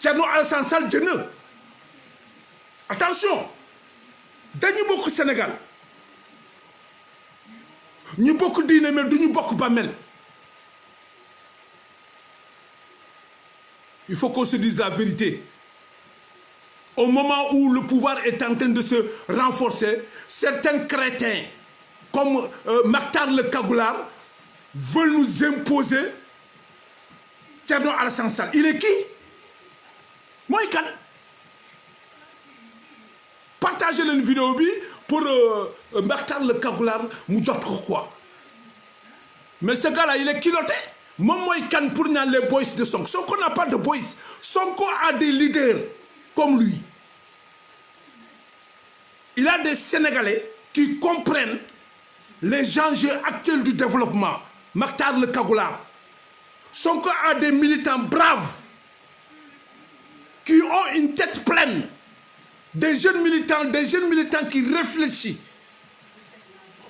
Thierno Alassane Sall jënd na attention dañu bokk Sénégal ñu bokk diine mais duñu bokk bàmmeel. Il faut qu'on se dise la vérité. Au moment où le pouvoir est en train de se renforcer, certains crétins comme Makhtar le Kagoulard veulent nous imposer Thierno Alassane Sall. Il est qui? Moi, il can. Partagez une vidéo pour Makhtar le Kagoulard, quoi. Mais ce gars-là, il est culotté. Moi, il can pour les boys de Sonko. Sonko n'a pas de boys. Sonko a des leaders comme lui. Il a des Sénégalais qui comprennent les enjeux actuels du développement. Makhtar le Kagoulard. Sonko a des militants braves qui ont une tête pleine. Des jeunes militants qui réfléchissent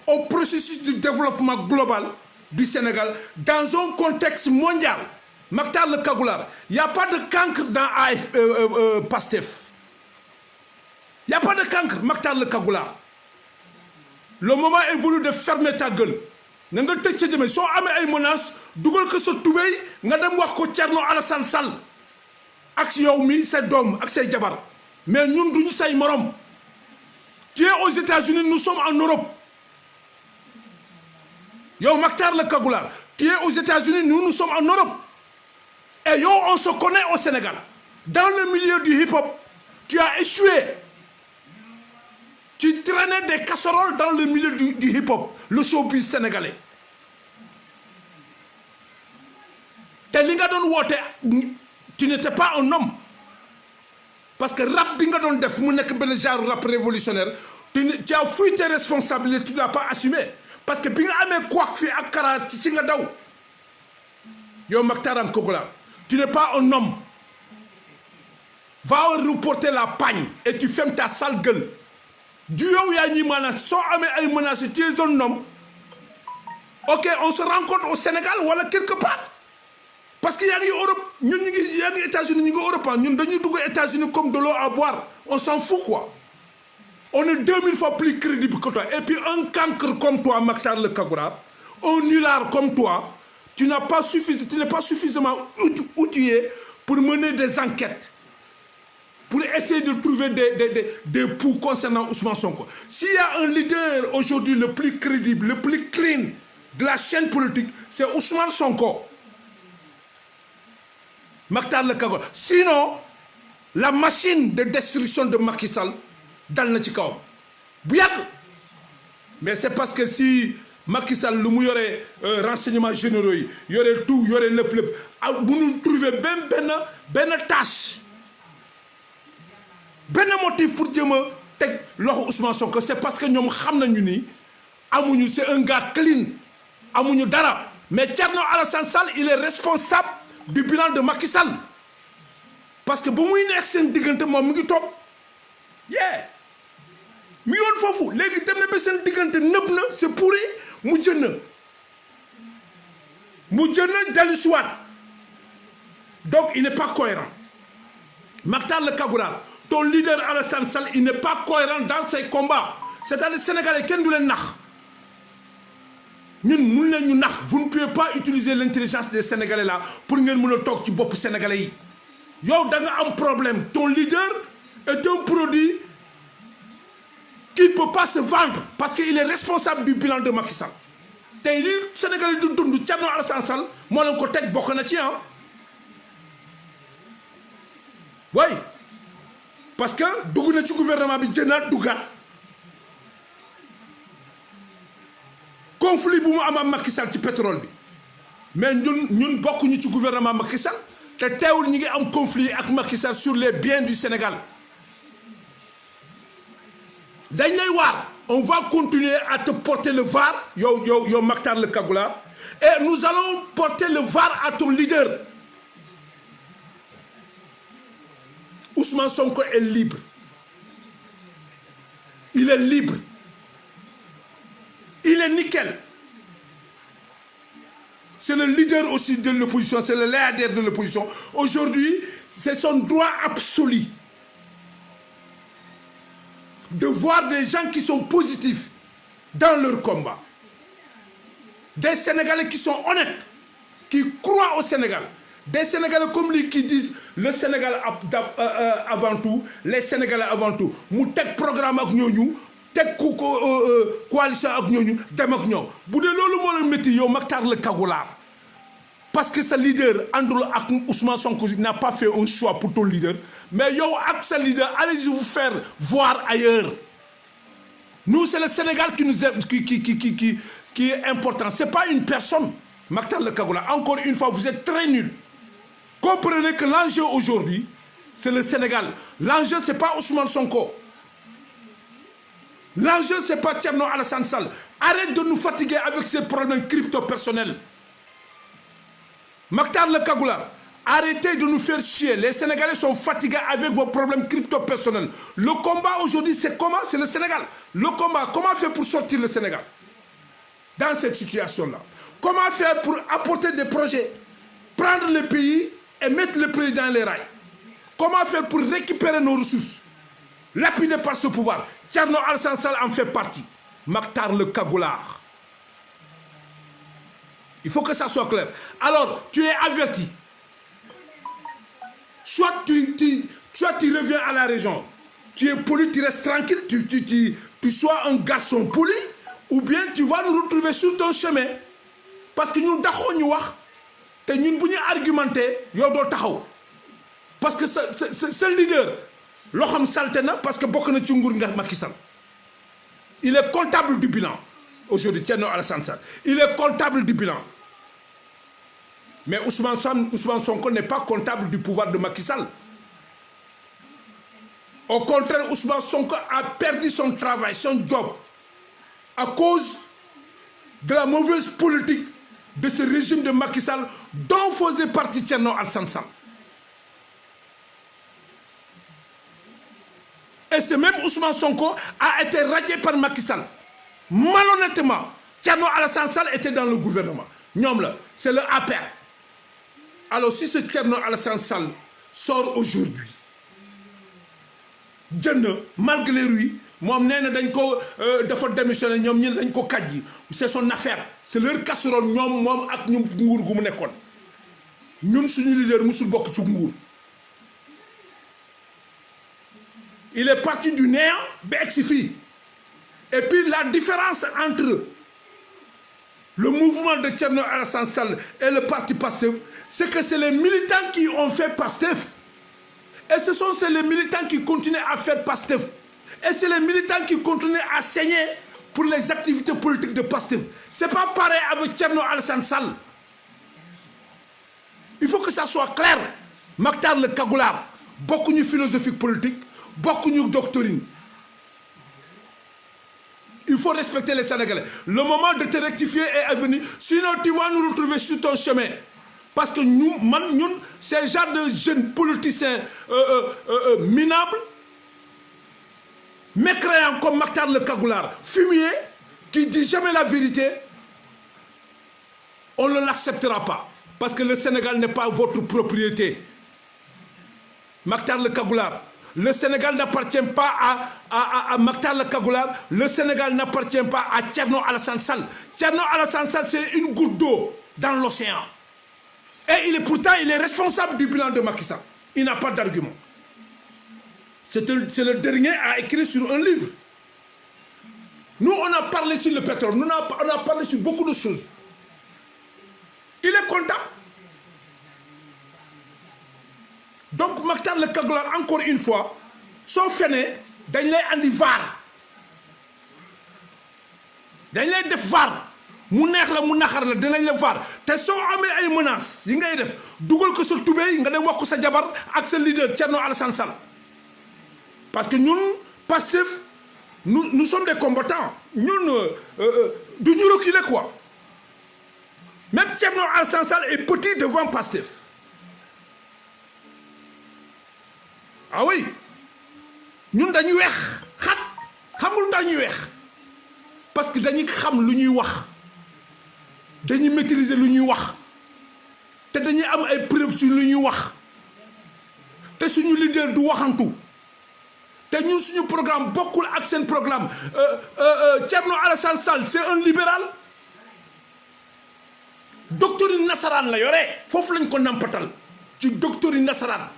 au processus du développement global du Sénégal dans un contexte mondial. Makhtar le Kagoulard, il n'y a pas de cancre dans PASTEF. Il n'y a pas de cancre, Makhtar le Kagoulard. Le moment est venu de fermer ta gueule. Si tu as des menaces, tu que ce toubey, tu as dit Thierno Alassane Sall. Ak yow mi sa dom ak say jabar. Mais nous, nous sommes morom. Tu es aux États-Unis, nous sommes en Europe. Yo, Makhtar le Kagoulard, tu es aux États-Unis, nous sommes en Europe. Et yo, on se connaît au Sénégal. Dans le milieu du hip-hop, tu as échoué. Tu traînais des casseroles dans le milieu du hip-hop, le showbiz sénégalais. Tu n'étais pas un homme. Parce que rap bingadon def mu nek ben genre rap révolutionnaire, tu as fui tes responsabilités, tu ne l'as pas assumé. Parce que binga amé quoi fi ak kara ci nga daw. Yo Makhtar le Kagoulard, tu n'es pas un homme. Va reporter la pagne et tu fermes ta sale gueule. Du yow ya ñi menace so amé ay menaces, tu es un homme. OK, on se rencontre au Sénégal ou quelque part. Parce qu'il y a l'Europe, il y a les États-Unis, il y a l'Europe, nous sommes les États-Unis comme de l'eau à boire. On s'en fout quoi. On est 2000 fois plus crédible que toi. Et puis un cancre comme toi, Makhtar le Kagoulard, un nulard comme toi, tu n'es pas suffisamment outillé pour mener des enquêtes, pour essayer de trouver des poux concernant Ousmane Sonko. S'il y a un leader aujourd'hui le plus crédible, le plus clean de la chaîne politique, c'est Ousmane Sonko. Makhtar le Kagoulard. Sinon, la machine de destruction de Macky Sall dans le Tchikaw. Mais c'est parce que si Macky Sall, il y aurait renseignements généraux, il y aurait tout, il y aurait le peuple. Vous nous trouvez ben tâche, ben motif pour dire que Ousmane Sonko, c'est parce que nous savons c'est un gars clean, amuñu dara. Mais Thierno Alassane Sall, il est responsable du bilan de Macky Sall. Parce que si vous avez un yeah. Mi yon fofu légui dem na be sen digënté neub na c'est pourri mu jënd delu ci wat. Donc il n'est pas cohérent. Makhtar le Kagoulard, ton leader Alassane Sall, il n'est pas cohérent dans ses combats. C'est-à-dire Sénégalais ken du len nax. Ñun mën nañu nax, vous ne pouvez pas utiliser l'intelligence des Sénégalais là pour ngeen mëna tok ci bop Sénégalais yi. Yow da nga am problème. Ton leader est un produit qui ne peut pas se vendre parce qu'il est responsable du bilan de Macky Sall. Et les Sénégalais du Dundu, Thierno Alassane Sall, moi je côté beaucoup na ci hein. Oui. Parce que dugg na ci gouvernement bi jënaat duggaat. Conflit bu mu am Macky Sall ci pétrole bi. Mais ñun bokku ñu ci gouvernement Macky Sall té téwul ñi ngi am conflit ak Macky Sall sur les biens du Sénégal. On va continuer à te porter le VAR, yo Makhtar le Kagoulard, et nous allons porter le VAR à ton leader. Ousmane Sonko est libre. Il est libre. Il est nickel. c'est le leader aussi de l'opposition, c'est le leader de l'opposition. Aujourd'hui, c'est son droit absolu de voir des gens qui sont positifs dans leur combat. Des Sénégalais qui sont honnêtes, qui croient au Sénégal. Des Sénégalais comme lui qui disent le Sénégal avant tout, les Sénégalais avant tout. Mu tek programme ak ñooñu, tek coalition ak ñooñu, dem ak ñoom. Bu dee loolu moo leen métti yow Mactar le Cagoulard. Parce que sa leader àndul ak Ousmane Sonko n'a pas fait un choix pour ton leader. Mais yow ak sa leader, allez vous faire voir ailleurs. Nous, c'est le Sénégal qui nous aime, qui est important. Ce n'est pas une personne, Mactar le Cagoulard. Encore une fois, vous êtes très nuls. Comprenez que l'enjeu aujourd'hui, c'est le Sénégal. L'enjeu, ce n'est pas Ousmane Sonko. L'enjeu, ce n'est pas Thierno Alassane Sall. Arrête de nous fatiguer avec ces problèmes crypto-personnels. Mactar le Cagoulard, arrêtez de nous faire chier. Les Sénégalais sont fatigués avec vos problèmes crypto-personnels. Le combat aujourd'hui, c'est comment? C'est le Sénégal. Le combat, comment faire pour sortir le Sénégal dans cette situation-là? Comment faire pour apporter des projets, prendre le pays et mettre le pays dans les rails? Comment faire pour récupérer nos ressources, lapider par ce pouvoir? Thierno Alassane Sall en fait partie. Mactar le Cagoulard. Il faut que ça soit clair. Alors, tu es averti. Soit tu reviens à la région, tu es poli, tu restes tranquille, tu sois un garçon poli, ou bien tu vas nous retrouver sur ton chemin. Parce que nous avons dit que nous avons argumenté, parce que ce leader, l'homme saltena, parce que beaucoup de gens Macky Sall. Il est comptable du bilan. Aujourd'hui, Thierno Alassane Sall. Il est comptable du bilan. Mais Ousmane Sonko n'est pas comptable du pouvoir de Macky Sall. Au contraire, Ousmane Sonko a perdu son travail, son job, à cause de la mauvaise politique de ce régime de Macky Sall dont faisait partie Thierno Alassane Sall. Et ce même Ousmane Sonko a été radié par Macky Sall. Malhonnêtement, Thierno Alassane Sall était dans le gouvernement. C'est le APR. Alors si ce Thierno Alassane Sall sort aujourd'hui, malgré lui, c'est son affaire. C'est leur casserole. Il est parti du néant, et puis la différence entre le mouvement de Thierno Alassane Sall et le parti PASTEF, c'est que c'est les militants qui ont fait PASTEF. Et ce sont les militants qui continuent à faire PASTEF. Et c'est les militants qui continuent à saigner pour les activités politiques de PASTEF. Ce n'est pas pareil avec Thierno Alassane Sall. Il faut que ça soit clair. Mactar le Cagoulard, beaucoup de philosophie politique, beaucoup de doctrine. Il faut respecter les Sénégalais. Le moment de te rectifier est venu. Sinon, tu vas nous retrouver sur ton chemin. Parce que nous, ces genre de jeunes politiciens minables, mécréants comme Mactar le Cagoulard, fumier, qui ne dit jamais la vérité, on ne l'acceptera pas. Parce que le Sénégal n'est pas votre propriété. Mactar le Cagoulard. Le Sénégal n'appartient pas à Mactar le Cagoulard. Le Sénégal n'appartient pas à Thierno Alassane Sall. Thierno Alassane Sall, c'est une goutte d'eau dans l'océan. Et pourtant, il est responsable du bilan de Macky Sall. Il n'a pas d'argument. C'est le dernier à écrire sur un livre. Nous, on a parlé sur le pétrole. Nous, on a parlé sur beaucoup de choses. Il est comptable. Donc, Mactar le Cagoulard, encore une fois, sauf fait, dañ lay andi var. Dañ lay def var. Mu neex la mu naxar la dinañ la var. Te soo amee ay menaces yi ngay def dugal ko sa tubéy nga dem wax ko sa jabar ak sa leader Thierno Alassane Sall. Parce que ñun, PASTEF, nous sommes des combattants. Nous, du ñu reculer quoi. Même Thierno Alassane Sall est petit devant PASTEF. Ah oui, ñun dañuy weex xat xamul dañuy weex parce que dañuy xam lu ñuy wax dañuy maîtriser lu ñuy wax te dañuy am ay preuves ci lu ñuy wax te suñu leader du waxantu te ñun suñu programme bokkul ak seen programme Thierno Alassane Sall c'est un libéral doctrine nasaraan la yore foofu lañ ko nampatal ci doctrine nasaraan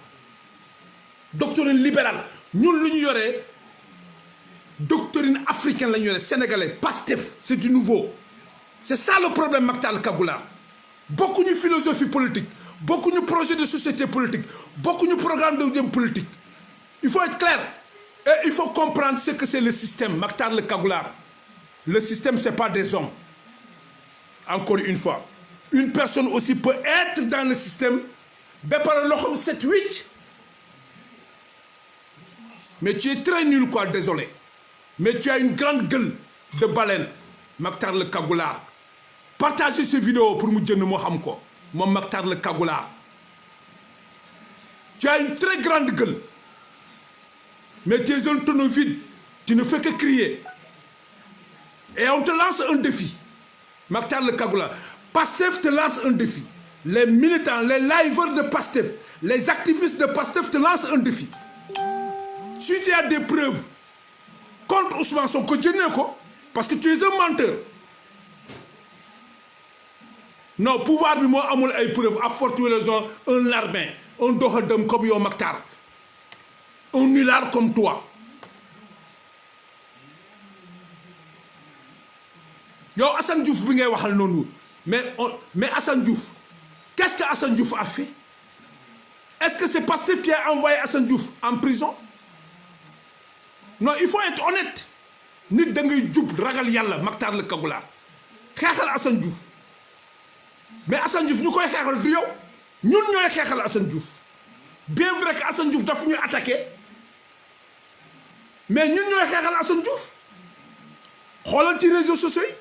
doctrine libérale ñun lu ñu yoree doctrine africaine la ñu yore sénégalais Pastef c'est du nouveau c'est ça le problème Mactar Kagoula bokkuñu philosophie politique bokkuñu projet de société politique bokkuñu programme de politique il faut être clair et il faut comprendre ce que c'est le système Mactar Kagoula le système c'est pas des hommes encore une fois une personne aussi peut être dans le système ba pare loxoom 7-8 mais tu es très nul quoi désolé mais tu as une grande gueule de baleine Mactar Kagoula partagez cette vidéo pour mu jënd moo xam ko moom Mactar Kagoula tu as une très grande gueule mais tu es un tonneau vide tu ne fais que crier et on te lance un défi Mactar Kagoula Pastef te lance un défi les militants les liveurs de Pastef les activistes de Pastef te lancent un défi si tu as des preuves contre Ousmane Sonko jëndee ko parce que tu es un menteur non pouvoir bi moo amul ay preuves à forte raison un larbin un doxadem comme yow Mactar un nulard comme toi yow Assane Diouf bi ngay waxal noonu mais Assane Diouf qu'est-ce que Assane Diouf a fait est-ce que c'est Pastef qui a envoyé Assane Diouf en prison non il faut être honnête nit da ngay jub ragal yàlla Mactar Kagoula xeexal Assane Diouf mais Assane Diouf ñu koy xeexal du yow ñun ñooy xeexal Assane Diouf bien vrai que Assane Diouf daf ñu attaqué mais ñun ñooy xeexal Assane Diouf xoolal ci réseaux sociaux yi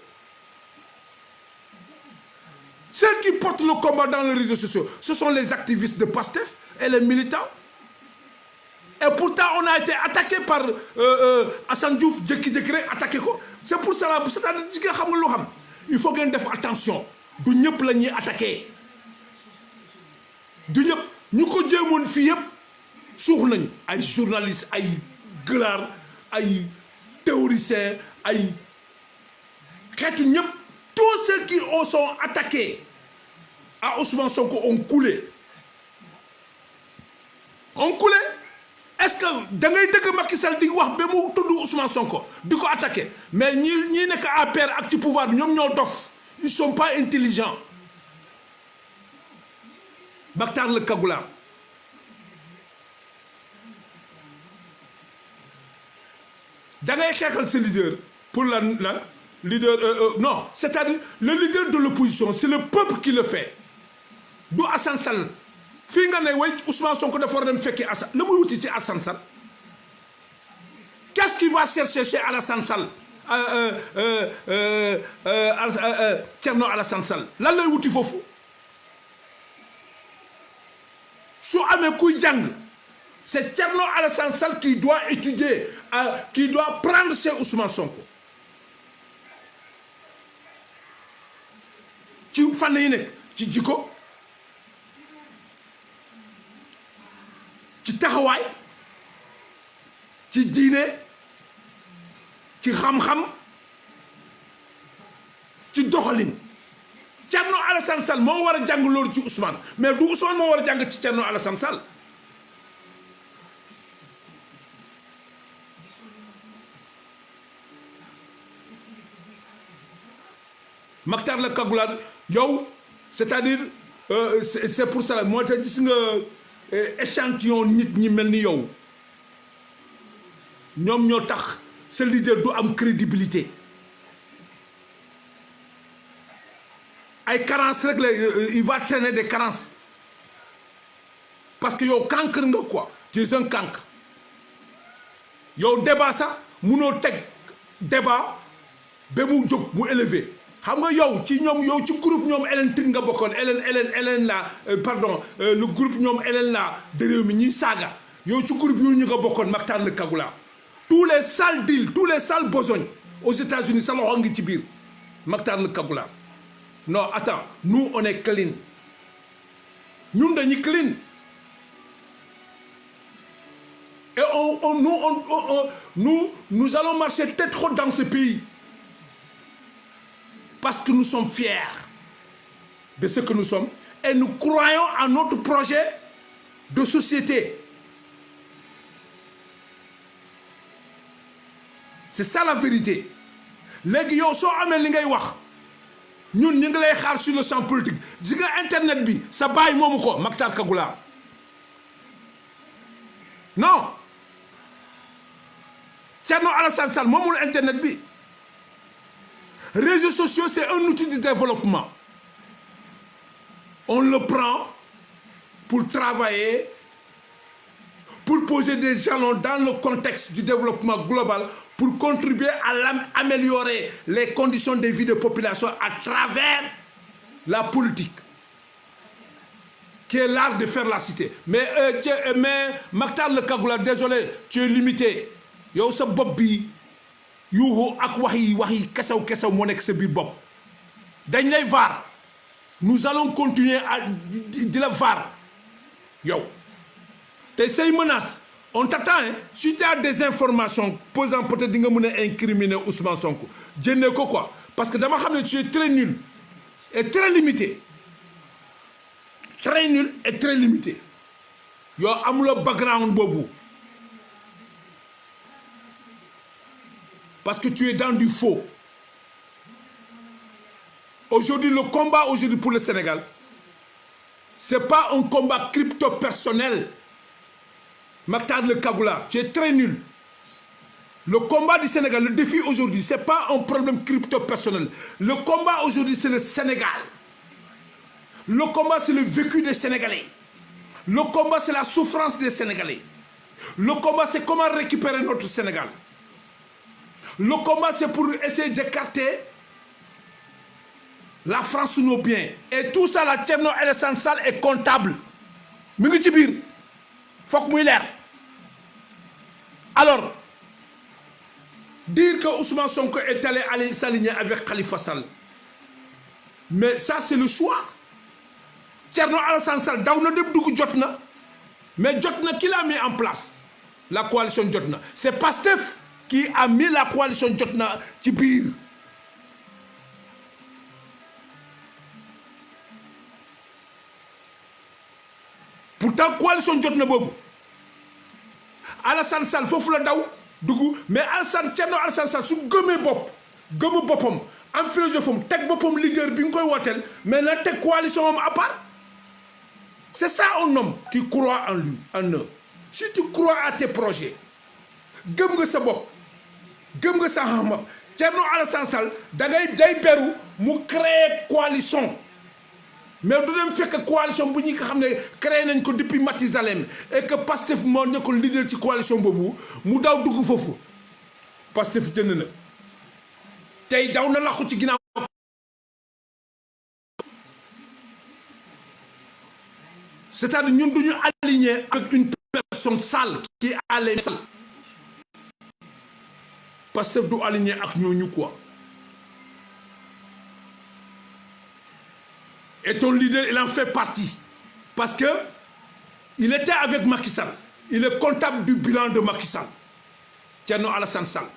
ceux qui portent le combat dans les réseaux sociaux ce sont les activistes de Pastef et les militants et pourtant on a été attaqué par Assane Diouf jékki-jékki rek attaqué ko c'est pour cela c'est-à-dire ci nga xam nga loo xam il faut ngeen def attention du ñëpp la ñuy attaqué du ñëpp ñu ko jéemoon fii yëpp suux nañu ay journalistes ay gëlaar ay théoriciens ay xeetu ñëpp tous ceux qui sont attaqués à Ousmane Sonko ont coulé est-ce que da ngay dëgg Macky Sall di wax ba mu tudd Ousmane Sonko di ko attaqué mais ñi nekk APR ak ci pouvoir bi ñoom ñoo dof ils sont pas intelligents Mactar Kagoula da ngay xeexal sa leader pour la leader non c'est-à-dire le leader de l'opposition c'est le peuple qui le fait du Assane Sall fii nga ne way Ousmane Sonko dafa war dem fekki Assane la muy wuti ci Assane Sall qu'est-ce qu'il va chercher chez Alassane Sall Thierno Alassane Sall lan lay wuti foofu su amee kuy jàng c'est Thierno Alassane Sall qui doit étudier qui doit prendre chez Ousmane Sonko ci fànn yi nekk ci jikko ci taxawaay ci diine ci xam-xam ci doxalin Thierno Alassane Sall moo war a jàng loolu ci Ousmane mais du Ousmane moo war a jàng ci Thierno Alassane Sall Mactar Kagoula yow c'est-à-dire c'est pour ça moo tax gis nga échantillon nit ñi mel ni yow ñoom ñoo tax sa leader du am crédibilité ay carences rek la il va traîner des carences parce que yow cancre nga quoi tu es un cancre yow débat sax munoo teg débat ba mu jóg mu élevé xam nga yow ci ñoom yow ci groupe ñoom Hélène Tine nga bokkoon Hélène la pardon le groupe ñoom Hélène la de réew mi ñiy saaga yow ci groupe yooyu ñu nga bokkoon Mactar Kagoula tous les sales deals tous les sales besognes aux États-Unis sa loxo ngi ci biir Mactar Kagoula Non, attends. Nous, on est clean. Nous, on est clean. Et nous allons marcher tête haute dans ce pays. Parce que nous sommes fiers de ce que nous sommes. Et nous croyons à notre projet de société. C'est ça la vérité. Les gens sont amés li ngay wax. Ñun ñu ngi lay xaar sur le champ politique. Gis nga internet bi sa baay moomu ko Mactar Kagoula. Non. Thierno Alassane Sall moomul internet bi. Réseaux sociaux, c'est un outil de développement. On le prend pour travailler, pour poser des jalons dans le contexte du développement global, pour contribuer à améliorer les conditions de vie des populations à travers la politique, qui est l'art de faire la cité. Mais Mactar le Kagoula, désolé, tu es limité. Yow sa bopp bi yuuxu ak waxi kesew moo nekk sa biir bopp. Dañ lay vaar. Nous allons continuer à di la vaar. Yow. Te say menaces, on t'attend, hein? Si tu as des informations posant peut-être di nga mën a incriminer Ousmane Sonko. Jëndee ko quoi? Parce que dama xam ne tu es très nul et très limité. Très nul et très limité. Yow amuloo background boobu. Parce que tu es dans du faux. Aujourd'hui, le combat aujourd'hui pour le Sénégal, ce n'est pas un combat crypto-personnel. Mactar le Kagoula, tu es très nul. Le combat du Sénégal, le défi aujourd'hui, ce n'est pas un problème crypto-personnel. Le combat aujourd'hui, c'est le Sénégal. Le combat, c'est le vécu des Sénégalais. Le combat, c'est la souffrance des Sénégalais. Le combat, c'est comment récupérer notre Sénégal. Le combat, c'est pour essayer d'écarter la France sous nos biens. Et tout ça, la Thierno Alassane Sall est comptable. Mi ngi ci biir. Fokk muy leer. Alors, dire que Ousmane Sonko est allé s'aligner avec Khalifa Sall. Mais ça, c'est le choix. Thierno Alassane Sall, daw na dem dugg jot na. Mais jot na qui l'a mis en place? La coalition jot na. C'est Pastef qui a mis la coalition Jotna ci biir. Pourtant coalition Jotna boobu Alassane Sall foofu la daw dugg mais Thierno Alassane Sall su gëmee boppam am philosophie teg boppam leader bi nga koy wooteel mais na teg coalition am à part. C'est ça un homme qui croit en lui, en eux. Si tu crois à tes projets, gëm nga sa bopp. Gëm nga sa xam Thierno Alassane Sall da ngay day beru mu créer coalition mais du dem fekk coalition bu ñi nga xam ne créé nañ ko depuis Matizalem et que Pastef moo nekkoon leader ci coalition boobu mu daw dugg foofu Pastef jënd na tey daw na laqu ci ginnaaw. C'est-à-dire ñun duñu aligné avec une personne sale qui a les sales. Pastef du aligné ak ñooñu quoi. Et ton leader, il en fait partie. Parce que il était avec Macky Sall. Il est comptable du bilan de Macky Sall. Thierno Alassane Sall.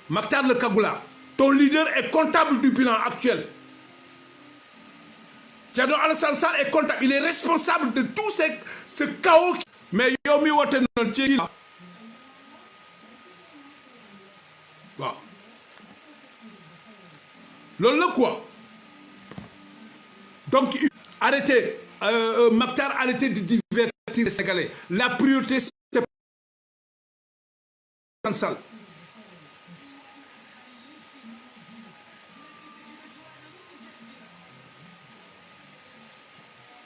Mactar le Kagoula. Ton leader est comptable du bilan actuel. Thierno Alassane Sall est comptable. Il est responsable de tout ce chaos. Mais yow mi wote non ci waaw loolu la quoi. Donc arrêtez Mactar, arrêtez de divertir les Sénégalais. La priorité c'est Sall.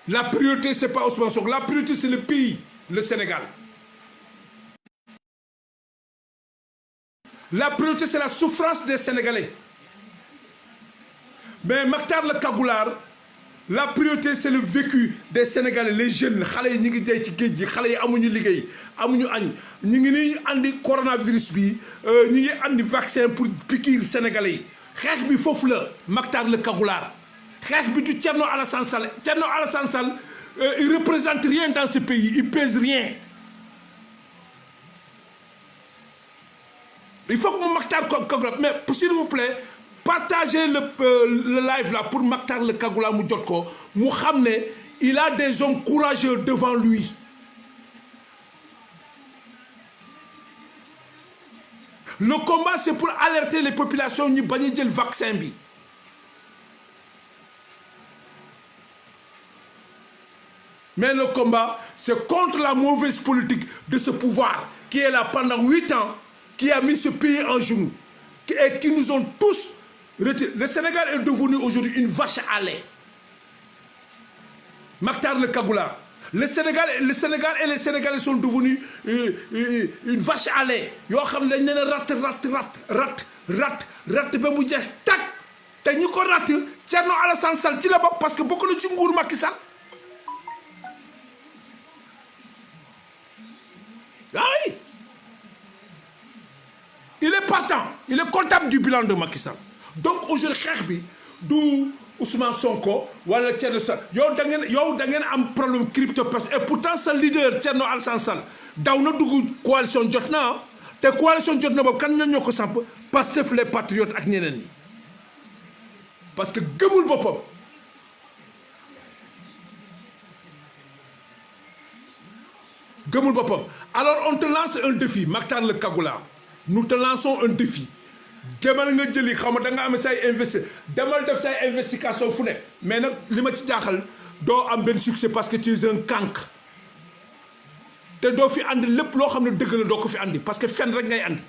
La priorité c'est pas Ousmane Sonko. La priorité c'est le pays, le Sénégal. La priorité c'est la souffrance des Sénégalais. Mais Mactar le Kagoulard, la priorité c'est le vécu des Sénégalais, les jeunes. Xale yi ñu ngi dee ci géej gi, xale yi amuñu liggéey, amuñu añ. Ñu ngi nii andi coronavirus bi, ñu ngi andi vaccin pour piqûre Sénégalais yi. Xeex bi foofu la Mactar le Kagoulard. xeex bi du Thierno Alassane Sall. Thierno Alassane Sall il représente rien dans ce pays, il pèse rien. Il faut que mon Maktar Kagoula, mais s'il vous plaît, partagez le live là pour Maktar le Kagoula Moudjotko. Mohamed, il a des hommes courageux devant lui. Le combat, c'est pour alerter les populations ni banni le vaccin. Mais le combat, c'est contre la mauvaise politique de ce pouvoir qui est là pendant 8 ans, qui a mis ce pays en genoux et qui nous ont tous retirés. Le Sénégal est devenu aujourd'hui une vache à lait. Maktar le Kagoula. Le Sénégal et les Sénégalais sont devenus une vache à lait. Yo xam dañ leen rat ba mu jeex tak te ñu ko rat Thierno Alassane Sall ci la bokk parce que bokk na ci nguur Macky Sall. Ah oui. Il est partant, il est comptable du bilan de Macky Sall. Donc aujourd'hui xeex bi du Ousmane Sonko wala Thierno Sall yow da ngeen am problème crypto parce et pourtant sa leader Thierno Alassane Sall daw na dugg coalition jot na te coalition jot na boobu kan ñoo ko samp Pastef les patriotes ak ñeneen ñi parce que gëmul boppam. Gëmul boppam. Alors on te lance un défi Maktar le Kagoula, nous te lançons un défi. demal nga jëli xam da nga am say demal def say investigation fu ne mais nag li ma ci jaaxal doo am benn succès parce que tu es un cancre te doo fi andi lépp loo xam ne dëgg la doo ko fi andi parce que fen rek ngay andi.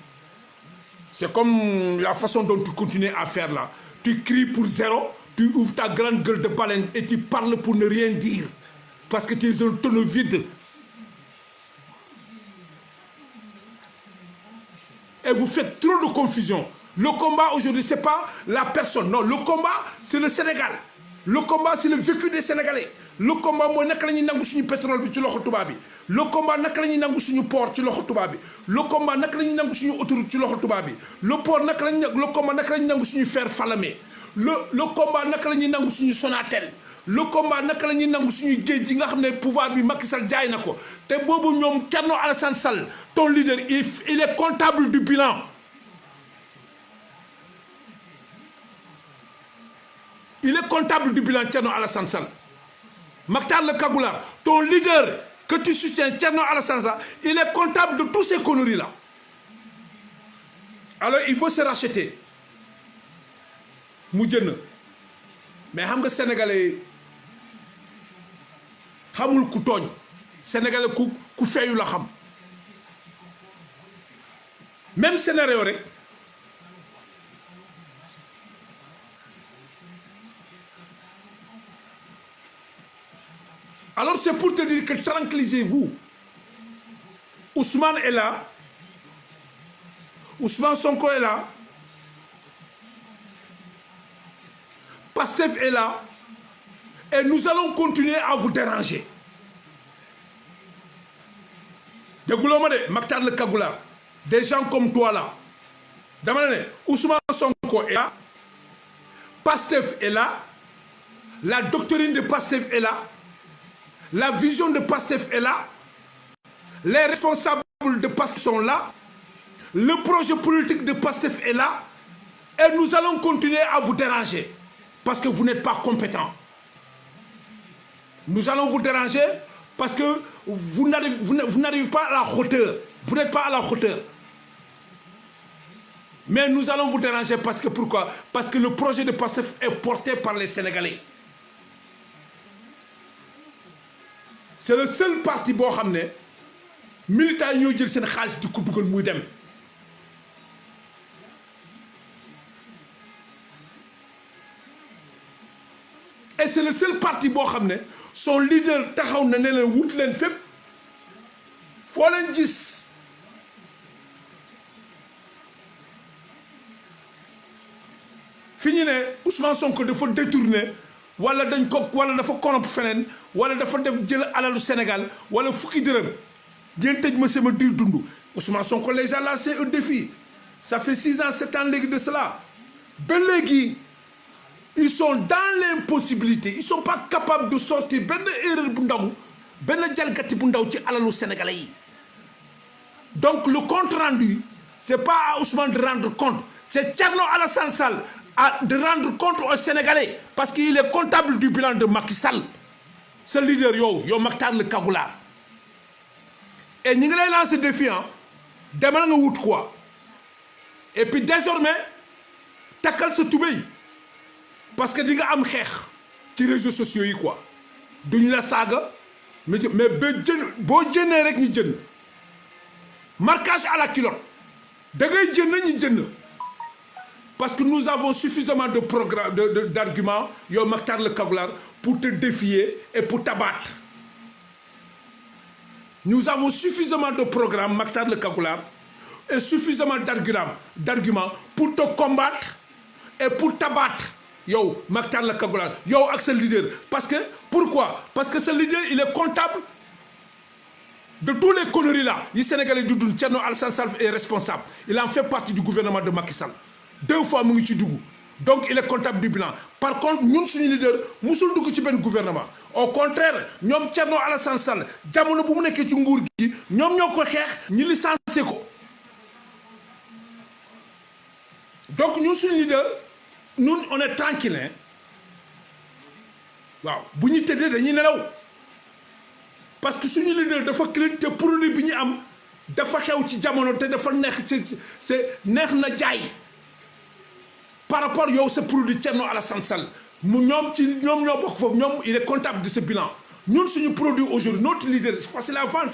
C'est comme la façon dont tu continues à faire là. Tu cries pour zéro, tu ouvres ta grande gueule de baleine et tu parles pour ne rien dire parce que tu es un tonneau vide. Et vous faites trop de confusion. Le combat aujourd'hui, ce n'est pas la personne. Non, le combat, c'est le Sénégal. Le combat, c'est le vécu des Sénégalais. Le combat, moi, naka lañuy nangu suñu pétrole bi ci loxo tubaab bi. Le combat, naka lañuy nangu suñu port ci loxo tubaab bi. Le combat, naka lañuy nangu suñu autoroute ci loxo tubaab bi. Le port, le combat, naka lañuy nangu suñu fer Falémé. Le combat, naka lañuy nangu suñu Sonatel. Le combat, naka lañuy nangu suñu géej gi nga xam ne pouvoir bi Macky Sall jaay na ko. Te boobu ñoom Thierno Alassane Sall, ton leader, il est comptable du bilan. Il est comptable du bilan, Thierno Alassane Sall. Maktar le Kagoula, ton leader que tu soutiens, Thierno Alassane Sall, il est comptable de tous ces conneries-là. Alors il faut se racheter. Moudjene. Mais xam Sénégalais xamul ku togn. Sénégalais ku feyu la xam. Même scénario rek. Alors c'est pour te dire que tranquillisez-vous. Ousmane est là. Ousmane Sonko est là. Pastef est là. Et nous allons continuer à vous déranger. Maktar le Kagoula. Des gens comme toi là. Ousmane Sonko est là. Pastef est là. La doctrine de Pastef est là. La vision de Pastef est là. Les responsables de Pastef sont là. Le projet politique de Pastef est là. Et nous allons continuer à vous déranger. Parce que vous n'êtes pas compétents. Nous allons vous déranger parce que vous n'arrivez pas à la hauteur. Vous n'êtes pas à la hauteur. Mais nous allons vous déranger parce que pourquoi? Parce que le projet de Pastef est porté par les Sénégalais. C'est le seul parti boo xam ne militants yi ñoo jël seen xaalis di ko dugal muy dem. Et c'est le seul parti boo xam ne son leader taxaw na ne leen wut leen fépp foo leen gis fi ñu ne Ousmane Sonko dafa détourné wala dañ ko wala dafa corrompre feneen wala dafa def jël alalu Sénégal wala fukki dërëm ngeen tëj ma sama diir dund Ousmane Sonko les gens là c'est un défi ça fait 6 ans 7 ans léegi de cela ba léegi ils sont dans l'impossibilité, ils ne sont pas capables de sortir ben erreur bu ndaw ben jalgati bu ndaw ci alalu sénégalais yi. Donc le compte rendu, c'est pas à Ousmane de rendre compte, c'est Thierno Alassane Sall de rendre compte aux Sénégalais parce qu'il est comptable du bilan de Macky Sall. Ce leader yo Mactar le Kagoula. Et nous allons lancer le défi, demain nous out quoi. Et puis désormais, takal se toubé. Parce que nous avons fait sur les réseaux sociaux quoi. Nous la saga, mais bon rek ni jeun. Marquage à la culotte. Parce que nous avons suffisamment de programmes, d'arguments, yo Mactar le Kagoular, pour te défier et pour t'abattre. Nous avons suffisamment de programmes, Mactar le Kagoular, et suffisamment d'arguments pour te combattre et pour t'abattre. Yo Mactar le Kagoular, yo Axel leader. Parce que, pourquoi? Parce que ce leader, il est comptable de tous les conneries là. Les Sénégalais du Thierno Alassane Sall est responsable. Il en fait partie du gouvernement de Macky Sall. 2 fois mu ngi ci dugg. Donc il est comptable du bilan. Par contre ñun suñu leader musul dugg ci ben gouvernement. Au contraire ñom Thierno Alassane Sall jamono bu mu nekk ci nguur gi ñom ñoko xex ñi licencié ko. Donc ñun suñu leader nous on est tranquille hein. Waaw bu ñu tëddee dañuy nelaw. Parce que suñu leader dafa clean te produit bi ñu am dafa xew ci jamono te dafa neex c'est neex na jaay. Par rapport à ce produit Thierno Alassane Sall, il est comptable de ce bilan. Nous, ce produit aujourd'hui, notre leader, c'est facile à vendre.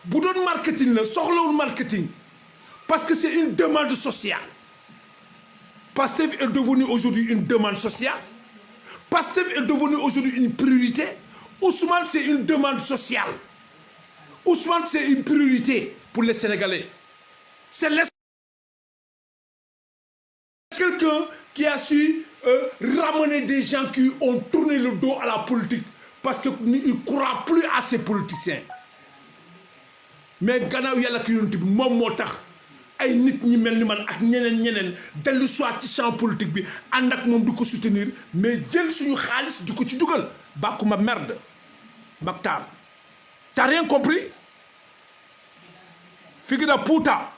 Boudon marketing, le marketing, parce que c'est une demande sociale. Pastef est devenu aujourd'hui une demande sociale. Pastef est devenu aujourd'hui une priorité. Ousmane, c'est une demande sociale. Ousmane, c'est une priorité pour les Sénégalais. C'est quelqu'un qui a su ramener des gens qui ont tourné le dos à la politique parce qu'ils ne croient plus à ces politiciens. Mais gannaaw yàlla ki yonent bi moom moo tax ay nit ñi mel ni man ak ñeneen dellu soit ci champ politique bi ànd ak moom du ko soutenir mais jël suñu xaalis du ko ci dugal bàkkuma merde Mactar. T'as rien compris? Figura puta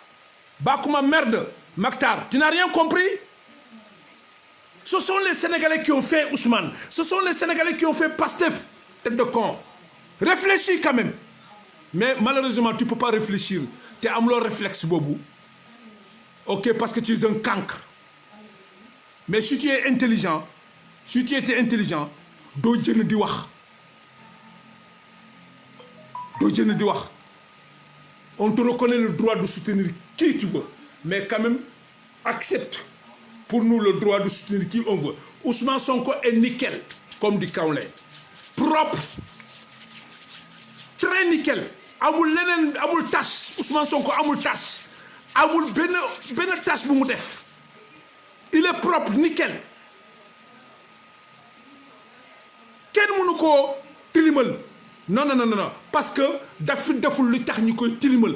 bàkkuma merde Mactar. Tu n'as rien compris? Ce sont les Sénégalais qui ont fait Ousmane. Ce sont les Sénégalais qui ont fait Pastef. Tête de con. Réfléchis quand même. Mais malheureusement, tu ne peux pas réfléchir. Tu as un réflexe, Bobo. Ok, parce que tu es un cancre. Mais si tu es intelligent, si tu étais intelligent, on te reconnaît le droit de soutenir qui tu veux. Mais quand même, accepte pour nous le droit de soutenir qui on veut. Ousmane Sonko est nickel, comme dit Kaolé. Propre. Très nickel. Amul lenen, amul tache. Ousmane Sonko amul tache. Amul ben tache bu mu def. Il est propre, nickel. Ken mënu ko tilimal. Non. Parce que dafi deful lu tax ñukoy tilimal.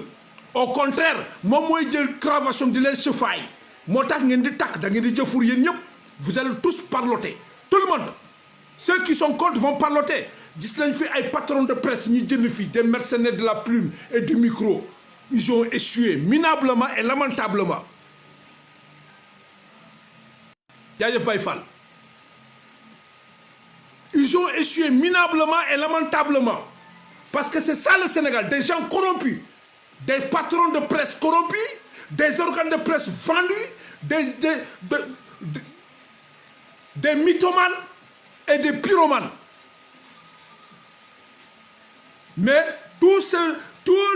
Au contraire, moi jël cravation de les chefailles. Motax ngeen di tak da ngeen di jëfur yeen ñep. Vous allez tous parloter. Tout le monde. Ceux qui sont contre vont parloter. Gis nañ fi ay patrons de presse ñi jënd fi des mercenaires de la plume et du micro. Ils ont échoué minablement et lamentablement. Jaajëf Baye Fall. Ils ont échoué minablement et lamentablement. Parce que c'est ça le Sénégal, des gens corrompus. Des patrons de presse corrompus, des organes de presse vendus, des mythomanes et des pyromanes. Mais toute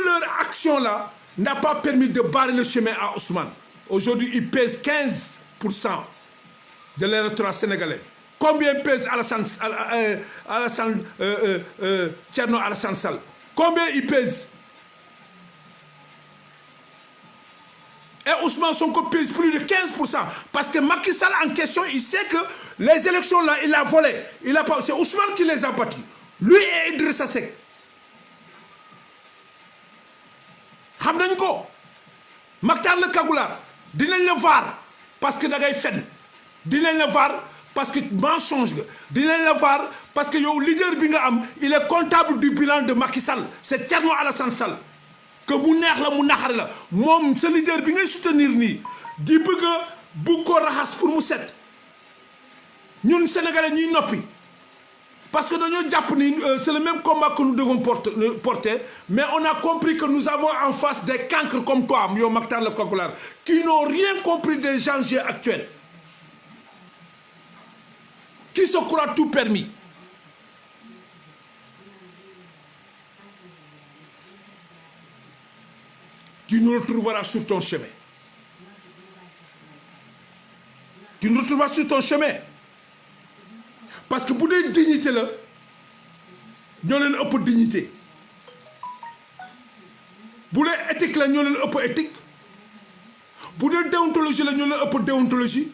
leur action-là n'a pas permis de barrer le chemin à Ousmane. Aujourd'hui, il pèse 15% de l'électorat sénégalais. Combien pèse Thierno Alassane Sall? Combien il pèse? Et Ousmane Sonko pèse plus de 15%. Parce que Macky Sall en question, il sait que les élections là, il a volé. C'est Ousmane qui les a battus. Lui et Idrissa Seck. Xam nañ ko. Mactar le Kagoular. Dinañ le var parce que da ngay fen. Dinañ le var parce que mensonge nga dinañ la voir parce que yow leader bi nga am il est comptable du bilan de Macky Sall c'est Thierno Alassane Sall que mu neex la mu naxar la moom sa leader bi ngay soutenir nii di bëgg ko raxas pour mu set ñun sénégalais ñuy noppi parce que dañoo jàpp ni c'est le même combat que nous devons porter mais on a compris que nous avons en face des cancres comme toi yow Mactar le Kagoular qui n'ont rien compris des enjeux actuels qui se croient tout permis. Tu nous retrouveras sur ton chemin. Tu nous retrouveras sur ton chemin. Parce que pour des dignités là, nous avons un peu de dignité. Pour des éthiques là, nous avons un peu d'éthique. Pour des déontologie là, nous avons un peu de déontologie.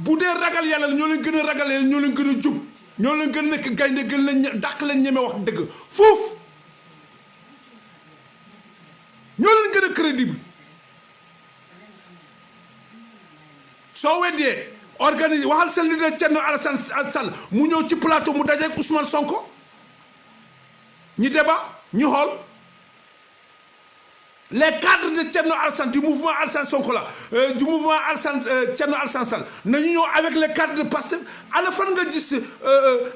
Pour des ragal yàlla ñoo leen gën a ragalee ñoo leen gën a jub ñoo leen gën a nekk gaynde gën leen dàq leen ñeme wax dëgg foofu ñoo leen gën a crédible soo weddee organise waxal seen leader Thierno Alassane Sall mu ñëw ci plateau mu dajeek Ousmane Sonko ñu débat ñu xool les cadres de Thierno Alassane du mouvement Alassane Sonko là du mouvement Alassane Thierno Alassane Sall nañu ñëw avec les cadres de Pastef à la fin nga gis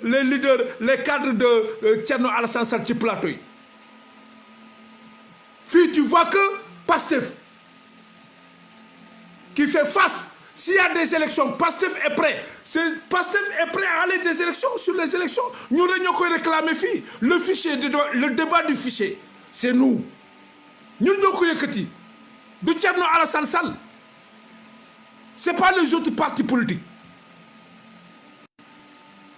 les leaders les cadres de Thierno Alassane Sall ci plateau yi fii tu vois que Pastef qui fait face s'il y a des élections Pastef est prêt Pastef est prêt à aller des élections sur les élections ñu rek ñoo koy réclamer fii le fichier le débat du fichier c'est nous ñun ñoo ko yëkkati du Thierno Alassane Sall c'est pas les autres partis politiques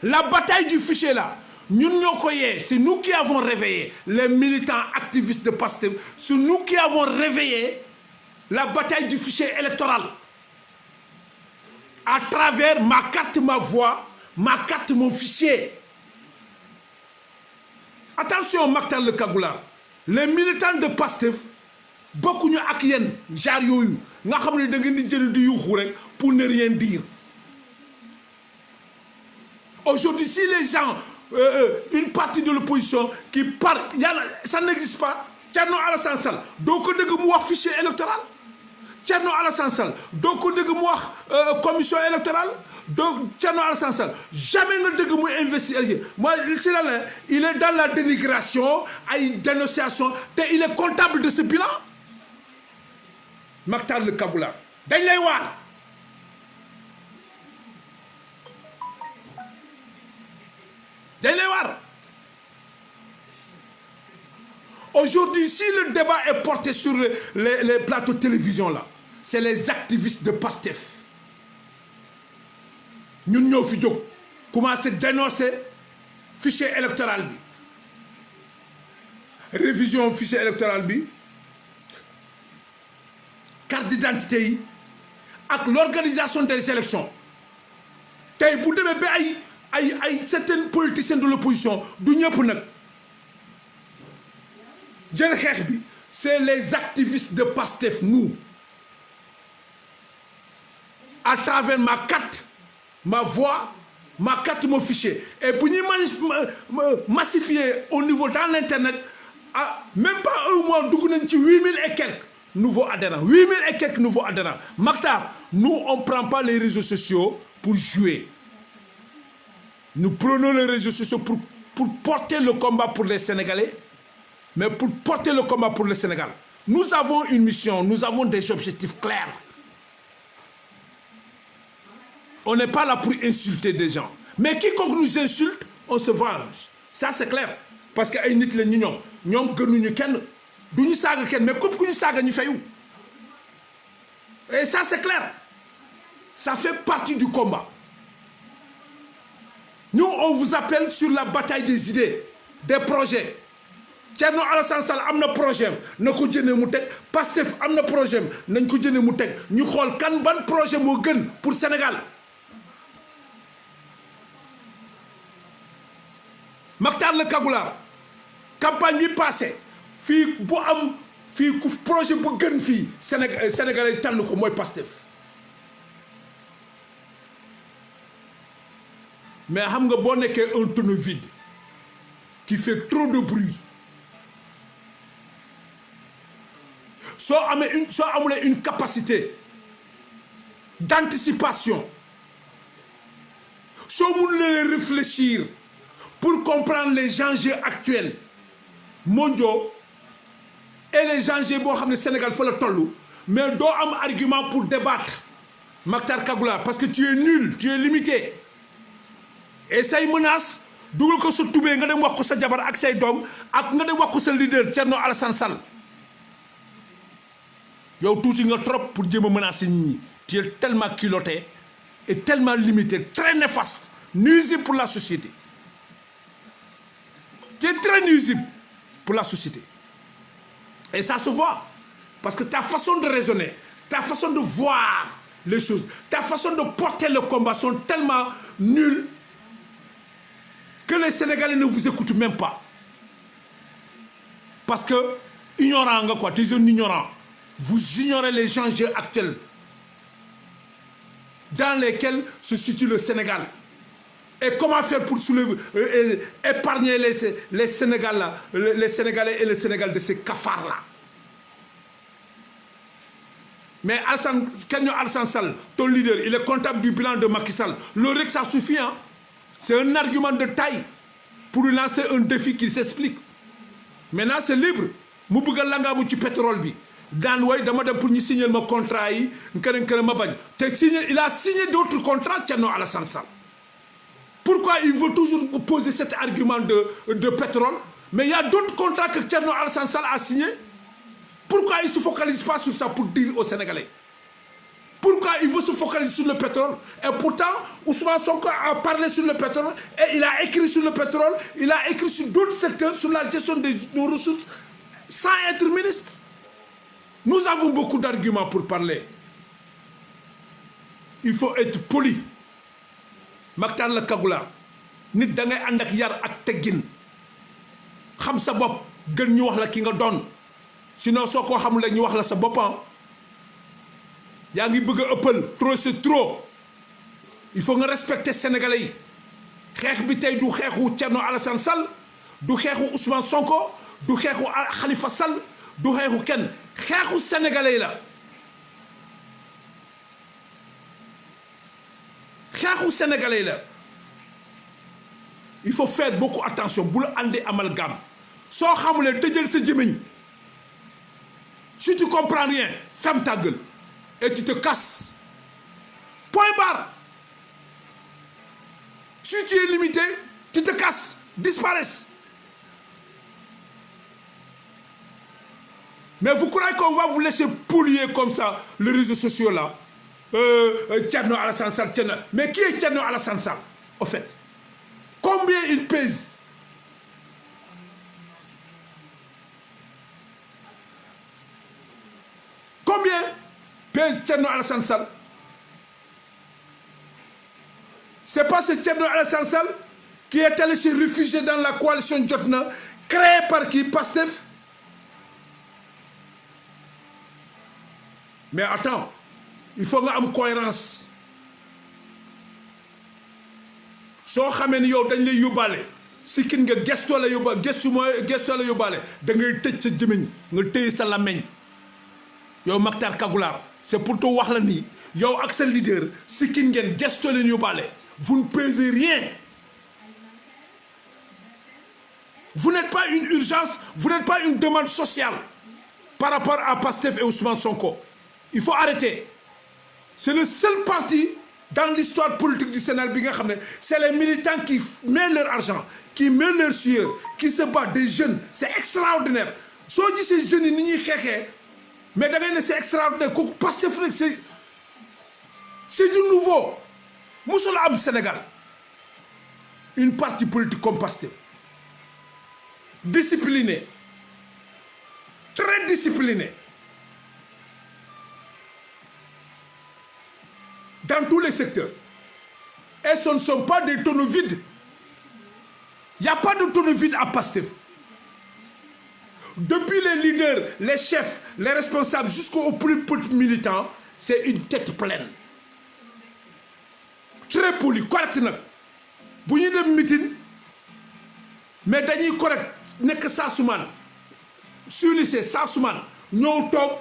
la bataille du fichier là ñun ñoo ko yee c'est nous qui avons réveillé les militants activistes de Pastef c'est nous qui avons réveillé la bataille du fichier électoral à travers ma carte ma voix ma carte mon fichier attention Mactar le Kagoular les militants de Pastef bokkuñu ak yéen genre yooyu nga xam ne da ngeen di jël di yuuxu rek pour ne rien dire aujourd'hui si les gens une partie de l'opposition qui parle yàlla ça n'existe pas Thierno Alassane Sall doo ko dégg mu wax fichier électoral Thierno Alassane Sall doo ko dégg mu wax commission électorale doo Thierno Alassane Sall jamais nga dégg muy investir moi c'est là il est dans la dénigration ay dénonciation te il est comptable de ce bilan Mactar le Kagoular dañ lay waar dañ lay waar aujourd'hui si le débat est porté sur les plateaux de télévision là c'est les activistes de Pastef ñun ñoo fi jóg commencé dénoncer fichier électoral bi révision fichier électoral bi carte d'identité yi ak l'organisation des élections tey bu demee ba ay certains politiciens de l'opposition du ñëpp nag jël xeex bi c'est les activistes de Pastef nous à travers ma carte ma voix ma carte mon fichier et bu ñuy massifier au niveau dans l'internet ah même pas un mois dugg nañ ci 8000 et quelques nouveaux adhérents 8000 et quelques nouveaux adhérents Mactar nous on prend pas les réseaux sociaux pour jouer nous prenons les réseaux sociaux pour porter le combat pour les Sénégalais mais pour porter le combat pour le Sénégal nous avons une mission nous avons des objectifs clairs on n'est pas là pour insulter des gens mais quiconque nous insulte on se venge ça c'est clair parce que ay nit la ñu ñoom gënuñu kenn du ñu saaga kenn mais képp ku ñu saaga ñu fayu et ça c'est clair ça fait partie du combat nous on vous appelle sur la bataille des idées des projets Thierno Alassane Sall am na projet am na ko jëndee mu teg Pastef am na projet am nañ ko jëndee mu teg ñu xool kan ban projet moo gën pour Sénégal Mactar le Kagoular campagne bi passé fii bu am fii ku projet bu gën fii Sénégalais tànn ko mooy Pastef mais xam nga boo nekkee un tonneau vide qui fait trop de bruit soo amulee une capacité d'anticipation soo mënulee réfléchir pour comprendre les enjeux actuels mondiaux et les enjeux boo xam ne Sénégal fa la toll mais doo am argument pour débattre Mactar Kagoula parce que tu es nul tu es limité et say menaces dugal ko sa tubee nga dem wax ko sa jabar ak say doom ak nga dem wax ko sa leader Thierno Alassane Sall yow tuuti nga trop pour jéem a menacer nit ñi tu es tellement culotté et tellement limité très néfaste nuisible pour la société tu es très nuisible pour la société et ça se voit parce que ta façon de raisonner ta façon de voir les choses ta façon de porter le combat sont tellement nulles que les Sénégalais ne vous écoutent même pas parce que ignorant nga quoi tu es un ignorant vous ignorez les enjeux actuels dans lesquels se situe le Sénégal et comment faire pour soulever épargner les Sénégalais et le Sénégal de ces cafards là mais Alassane Sall ton leader il est comptable du bilan de Macky Sall loolu rek ça suffit hein c'est un argument de taille pour lui lancer un défi qu'il s'explique maintenant c'est libre mu bëgg a langaamu ci pétrole bi daan way dama dem pour ñu signer ma contrat yi kërën ma bañ te il a signé d'autres contrats Thierno Alassane Sall pourquoi il veut toujours poser cet argument de pétrole mais il y a d'autres contrats que Thierno Alassane Sall a signé pourquoi il ne se focalise pas sur ça pour dire aux Sénégalais pourquoi il veut se focaliser sur le pétrole et pourtant Ousmane Sonko a parlé sur le pétrole et il a écrit sur le pétrole il a écrit sur d'autres secteurs sur la gestion de nos ressources sans être ministre. Nous avons beaucoup d'arguments pour parler. Il faut être poli. Mactar la Kagoula nit da ngay ànd ak yar ak teggin xam sa bopp gën ñu wax la ki nga doon sinon soo ko xamul ñu wax la sa boppam yaa ngi bëgg a ëppal trop c'est trop il faut nga respecter Sénégalais yi xeex bi tey du xeexu Thierno Alassane Sall du xeexu Ousmane Sonko du xeexu Khalifa Sall du xeexu kenn xeexu Sénégalais la xeexu Sénégalais la il faut faire beaucoup attention bul andi amalgame soo xamulee tëjal sa jëmiñ si tu comprends rien ferme ta gueule et tu te casses point barre si tu es limité tu te casses disparaisse mais vous croyez qu'on va vous laisser polluer comme ça les réseaux sociaux là Thierno Alassane Sall Thierno mais qui est Thierno Alassane Sall au fait combien il pèse combien pèse Thierno Alassane Sall c'est pas ce Thierno Alassane Sall qui est allé se réfugier dans la coalition Jotna créée par qui Pastef mais attends il faut nga am cohérence soo xamee ni yow dañ lay yóbbaale si kin nga gestoo la yóbbaale gestoo la yóbbaale da ngay tëj sa jëmiñ nga téye sa làmmiñ yow Mactar Kagoula c'est pour te wax la nii yow ak sa leader si kin ngeen gestoo leen yóbbaale vous ne pesez rien vous n'êtes pas une urgence vous n'êtes pas une demande sociale par rapport à Pastef et Ousmane Sonko il faut arrêter c'est le seul parti dans l'histoire politique du Sénégal bi nga xam ne c'est les militants qui mettent leur argent qui mettent leur sueur qui se battent des jeunes c'est extraordinaire soo gisee jeunes yi ni ñuy xeexee mais da ngay ne c'est extraordinaire kooku Pastef rek c'est du nouveau musul am Sénégal une parti politique comme Pastef discipliné très discipliné dans tous les secteurs et ce ne sont pas des tonneaux vides il n'y a pas de tonneau vide à Pastef depuis les leaders les chefs les responsables jusqu'aux plus petits militants c'est une tête pleine très poli correct nag bu ñu dem meeting mais dañuy correct nekk Saasumaan sur lycée Saasumaan ñëw toog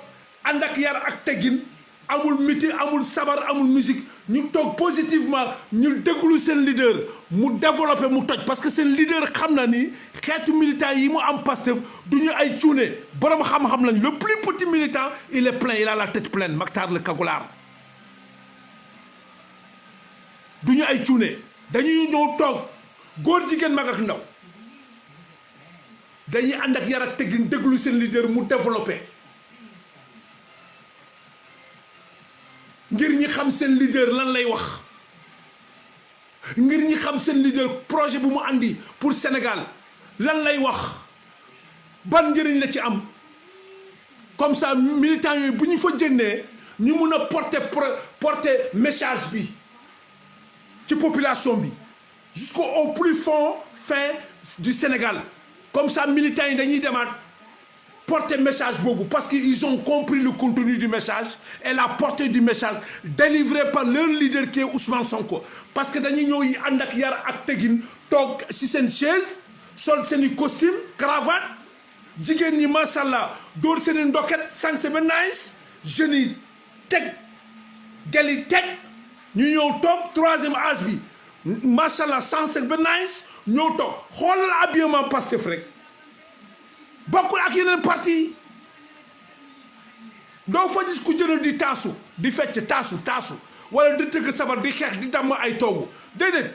ànd ak yar ak teggin amul meeting amul sabar amul musique ñu toog positivement ñu déglu seen leader mu développé mu toj parce que seen leader xam na ni xeetu militant yi mu am Pastef du ñu ay cuune borom xam-xam lañ le plus petit militant il est plein il a la tête pleine Mactar le Kagulaar du ñu ay cuune dañuy ñëw toog góor jigéen mag ak ndaw dañuy ànd ak yar ak teggin déglu seen leader mu développé ngir ñi xam seen leader lan lay wax ngir ñi xam seen leader projet bu mu andi pour Sénégal lan lay wax ban njëriñ la ci am comme ça militants yooyu bu ñu fa jëndee ñu mun a porter message bi ci population bi jusqu'au plus fin du Sénégal comme ça militants yi dañuy demaat porter message boobu parce qu'ils ont compris le contenu du message et la portée du message délivré par leur leader qui est Ousmane Sonko parce que dañuy ñëw yi ànd ak yar ak tegin toog si seen chaise sol seen i costume cravate jigéen ñi macha allah dóor seen i ndoket sanse ba nice jeunes yi teg gel yi teg ñu ñëw toog troisième âge bi macha allah sanse ba nice ñëw toog xoolal habillement Pastef rek bokkul ak yeneen parti doo fa gis ku jël di taasu di fecc taasu wala di tëgg sabar di xeex di damm ay toogu déedéet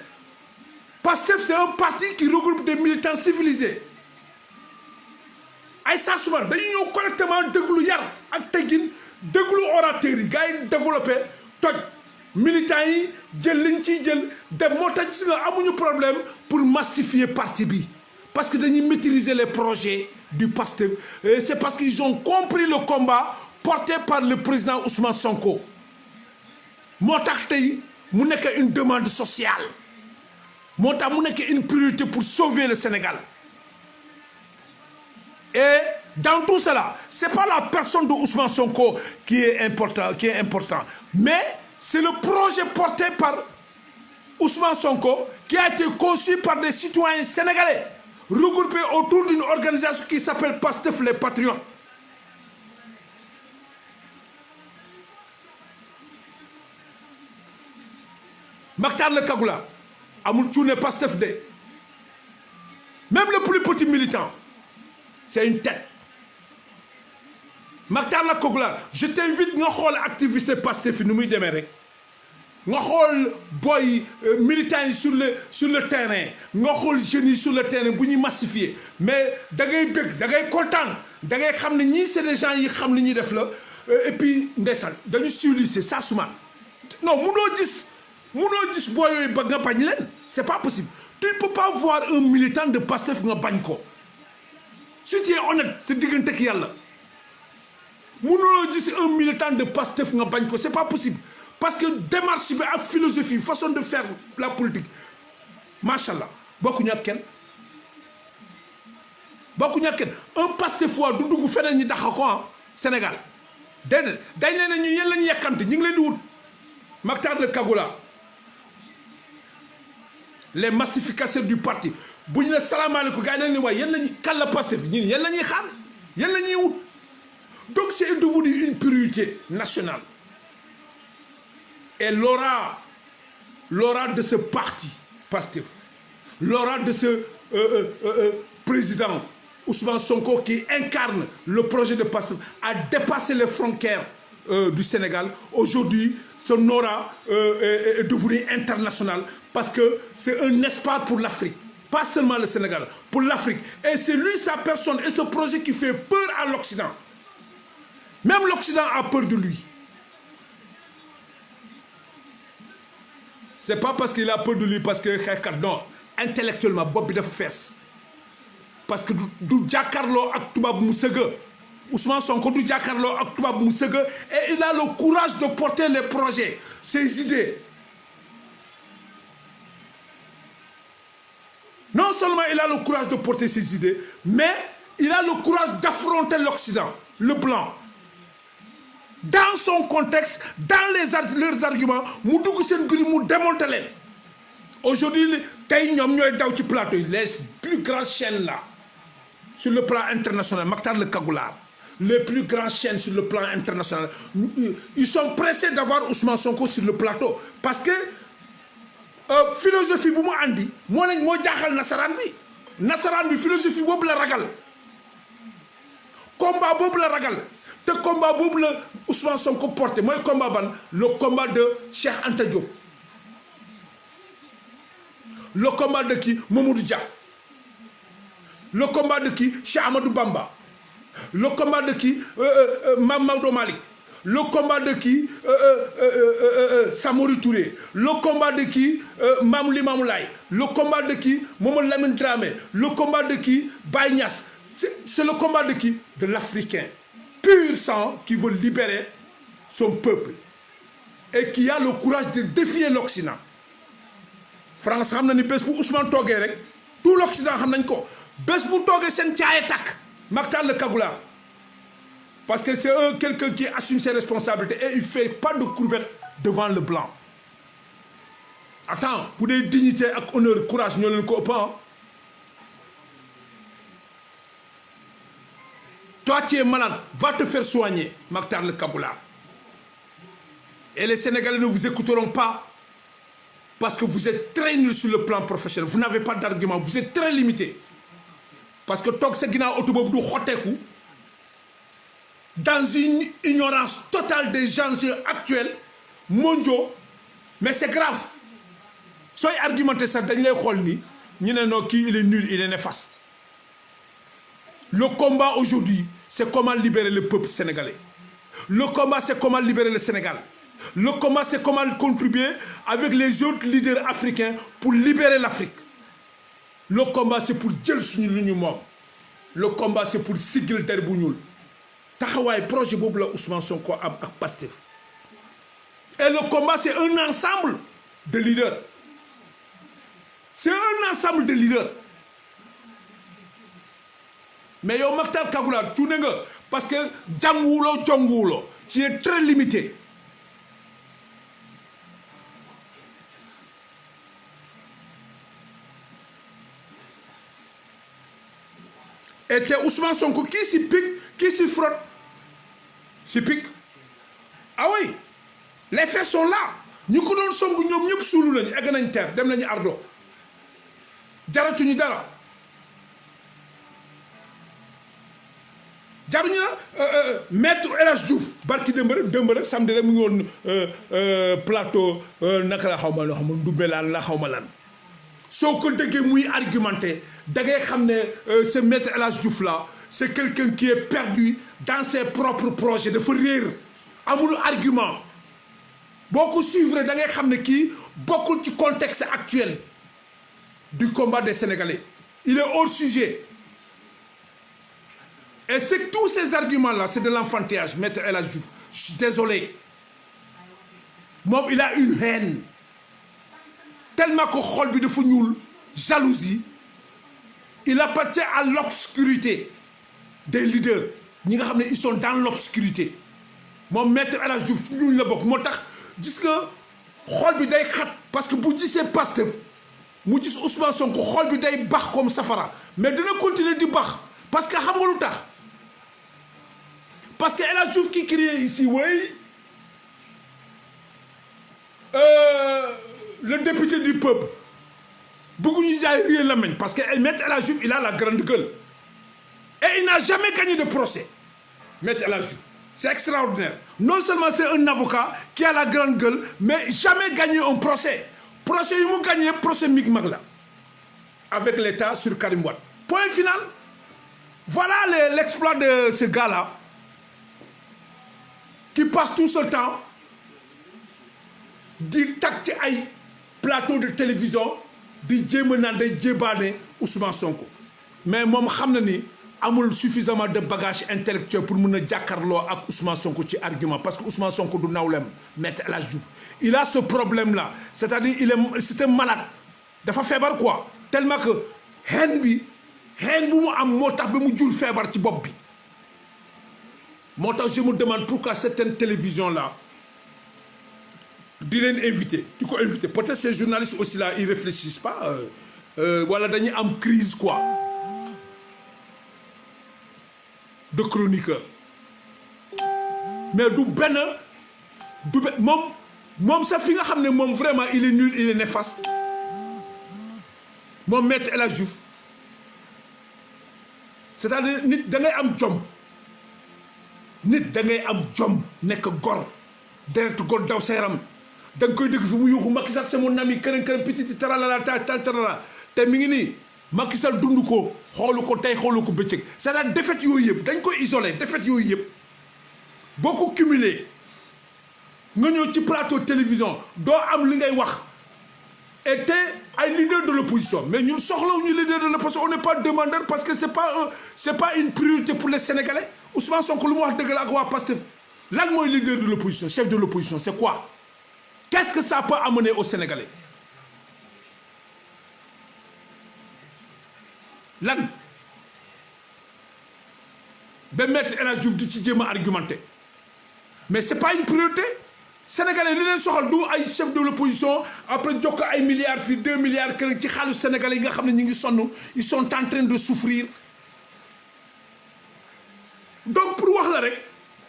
Pastef c'est un parti qui regroupe des militants civilisés ay saasuman dañuy ñëw correctement déglu yar ak teggin déglu orateurs yi gars yi développé toj militants yi jël liñ ciy jël dem moo tax si nga amuñu problème pour massifier parti bi parce que dañuy maîtriser les projets du Pastef c'est parce qu'ils ont compris le combat porté par le président Ousmane Sonko moo tax tey mu nekk une demande sociale moo tax mu nekk une priorité pour sauver le Sénégal et dans tout cela c'est pas la personne de Ousmane Sonko qui est important mais c'est le projet porté par Ousmane Sonko qui a été conçu par des citoyens sénégalais regroupés autour d'une organisation qui s'appelle Pastef les Patriotes. Mactar le Kagulaar amul cuune Pastef de même le plus petit militant c'est une tête Mactar le Kagulaar je t'invite nga xool activiste Pastef nu muy demee rek nga xool boy militants yi sur le terrain nga xool jeunes yi sur le terrain bu ñuy massifier mais da ngay bëgg da ngay kontaan da ngay xam ne ñii c'est des gens yi xam li ñuy def la et puis ndeysaan dañu civilisé ça suma non munoo gis boy yooyu ba nga bañ leen c'est pas possible tu ne peux pas voir un militant de Pastef nga bañ ko si tu es honnête sa diggante ak yàlla munoo gis un militant de Pastef nga bañ ko c'est pas possible parce que démarche bi ak philosophie façon de faire la politique macha allah bokkuñu ak kenn un Pastefois du dugg feneen ñi daxa ko Sénégal déedéet dañ leen ne ñu yéen la ñu yàkkamte ñu ngi leen di wut Mactar le Kagulaar les massificateurs du parti bu ñu ne salaamaaleykum gars yi dañ ne waaye yéen la ñuy kan la Pastef ñun yéen la ñuy xaar yéen la ñuy wut donc c'est devenu une priorité nationale. Et l'aura de ce parti Pastef, l'aura de ce président Ousmane Sonko qui incarne le projet de Pastef a dépassé les frontières du Sénégal. Aujourd'hui, son aura est devenu international parce que c'est un espoir pour l'Afrique. Pas seulement le Sénégal, pour l'Afrique. Et c'est lui, sa personne et ce projet qui fait peur à l'Occident. Même l'Occident a peur de lui. C'est pas parce qu'il a peur de lui, parce que non, intellectuellement, Bob il a fait. Parce que du jàkkaarloo ak tubaab mu sëgg Ousmane Sonko du jàkkaarloo ak tubaab mu sëgg et il a le courage de porter les projets, ses idées. Non seulement il a le courage de porter ses idées, mais il a le courage d'affronter l'Occident, le blanc. Dans son contexte, dans leurs arguments, mu dugg seen biir mu démonter leen. Aujourd'hui tey ñoom ñooy daw ci plateau yi les plus grandes chaînes là sur le plan international Mactar le Cagoulard les plus grandes chaînes sur le plan international ils sont pressés d'avoir Ousmane Sonko sur le plateau parce que philosophie bu mu andi moo lañ moo jaaxal nasaraan bi philosophie boobu la ragal combat boobu la ragal te combat boobu la Ousmane Sonko porté mooy combat ban le combat de Cheikh Anta Diop le combat de qui Mamadou Dia le combat de qui Cheikh Amadou Bamba le combat de qui Mame Maodo Malick le combat de qui Samori Touré le combat de qui Mame Limamou Laye le combat de qui Mamadou Lamine Dramé le combat de qui Baye Niass c'est le combat de qui de l'Africain pur sang qui veut libérer son peuple et qui a le courage de défier l'Occident France xam na ni bés bu Ousmane toogee rek tout l'Occident xam nañ ko bés bu toogee seen caaye takk Mactar le Cagoulard parce que c'est quelqu'un qui assume ses responsabilités et il fait pas de courbette devant le blanc attends bu dee dignité ak honneur courage ñoo leen ko ëpp toi tu es malade va te faire soigner Mactar le Cagoulard et les Sénégalais ne vous écouteront pas parce que vous êtes très nul sur le plan professionnel vous n'avez pas d'argument vous êtes très limité parce que toog sa ginnaaw oto boobu du xotteeku dans une ignorance totale des enjeux actuels mondiaux mais c'est grave sooy argumenté sax dañ lay xool ni ñu ne non kii il est nul il est néfaste le combat aujourd'hui c'est comment libérer le peuple sénégalais le combat c'est comment libérer le Sénégal le combat c'est comment contribuer avec les autres leaders africains pour libérer l'Afrique le combat c'est pour jël suñu lu ñu moom le combat c'est pour siggil der bu ñuul taxawaay projet boobu la Ousmane Sonko am ak Pastef et le combat c'est un ensemble de leaders c'est un ensemble de leaders mais yow Mactar Cagoulard tuune nga parce que jànguwuloo jonguwuloo tu es très limité et te Ousmane Sonko qui s'y pique qui s'y frotte s'y pique ah oui les faits sont là ñu ko doon songu ñoom ñëpp suulu nañu egg nañ terre dem nañu ardo jaratuñu dara jaruñu na maître El Hadj Diouf barki démb rek samedi rek mu ngi woon plateau naka la xaw ma loo xam ne ndumbelaan la xaw ma lan soo ko déggee muy argumenté da ngay xam ne ce maître El Hadj Diouf là c'est quelqu'un qui est perdu dans ses propres projets dafa réer amul argument boo ko suivre da ngay xam ne kii bokkul ci contexte actuel du combat des Sénégalais il est hors sujet et c'est que tous ces arguments là c'est de l'enfantillage maître El Hadj Diouf je suis désolé moom il a une haine tellement que xol bi dafa ñuul jalousie il appartient à l'obscurité des leaders ñi nga xam ne ils sont dans l'obscurité moom maître El Hadj Diouf ci ñuul la bokk moo tax gis nga xol bi day xat parce que bu gisee Pastef mu gis Ousmane Sonko xol bi day bax comme safara mais dina continuer di bax parce que xam nga lu tax parce que El Hadj Diouf qui criait ici oui le député du peuple bëgguñu jaay réer lamañ parce que maître El Hadj Diouf il a la grande gueule et il n'a jamais gagné de procès maître El Hadj Diouf c'est extraordinaire non seulement c'est un avocat qui a la grande gueule mais jamais gagné un procès yu mu gagné procès Micmac la avec l'État sur Karim Wade point final voilà l'exploit de ce gars-là qui passe tout ce temps di tag ci ay plateau de télévision di jéem a naan day jébaane Ousmane Sonko mais moom xam na ni amul suffisamment de bagage intellectuel pour mun a jàkkaarloo ak Ousmane Sonko ci argument parce que Ousmane Sonko du nawlem maître El Hadj Diouf il a ce problème là c'est-à-dire c'est un malade dafa feebar quoi tellement que haine bu mu am moo tax ba mu jur feebar ci bopp bi moo tax je me demande pourquoi certaines télévisions là di leen invité di ko invité peut-être ces journalistes aussi là ils réfléchissent pas wala dañuy am crise quoi de chroniqueur mais du benn moom sax fi nga xam ne moom vraiment il est nul il est néfaste moom Maître El Hadji Diouf c'est-à-dire nit da ngay am jom nit da ngay am jom nekk gor deret gor daw sa yaram da nga koy dégg fi mu yuuxu Macky Sall c'est mon ami këran petit taralala tarala te mi ngi nii Macky Sall dund ko xoolu ko tey xoolu ko bëccëg c'est-à-dire défaite yooyu yëpp dañ koy isolé défaite yooyu yëpp boo ko cumulé nga ñëw ci plateau télévision doo am li ngay wax et te ay leader de l'opposition mais ñun soxlawuñu leader de l'opposition on n'est pas demandeur parce que c'est pas une priorité pour les Sénégalais Ousmane Sonko lu mu wax dëgg la ak waa Pastef lan mooy leader de l'opposition chef de l'opposition c'est quoi qu'est-ce que ça peut amener aux Sénégalais lan ba Maître El Hadji Diouf di ci jéem a argumenté mais c'est pas une priorité Sénégalais li leen soxal du ay chef de l'opposition après jox ko ay milliards fii 2 milliards kër ci xaalis Sénégalais yi nga xam ne ñu ngi sonn ils sont en train de souffrir donc pour wax la rek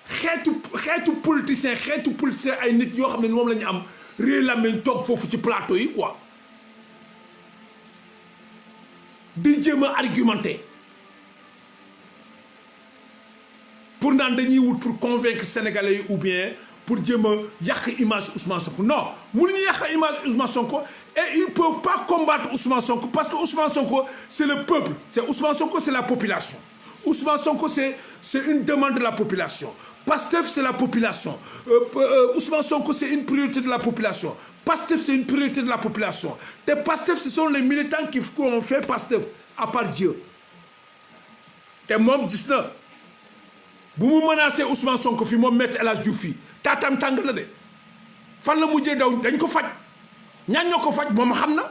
xeetu politicien ay nit yoo xam ne moom la ñu am réew la meñ toog foofu ci plateau yi quoi di jéem a argumenté pour naan dañuy wut pour convaincre Sénégalais yi ou bien pour jéem a yàq image Ousmane Sonko non mënuñu yàq image Ousmane Sonko et ils peuvent pas combattre Ousmane Sonko parce que Ousmane Sonko c'est le peuple Ousmane Sonko c'est la population Ousmane Sonko c'est une demande de la population Pastef c'est la population Ousmane Sonko c'est une priorité de la population Pastef c'est une priorité de la population te Pastef ce sont les militants qui ont fait Pastef à part Dieu te moom gis na bu mu menacé Ousmane Sonko fi moom Maître El Hadji Diouf fii taatam tàng na de fan la mujjee daw dañ ko faj ñaan ñoo ko faj moom xam na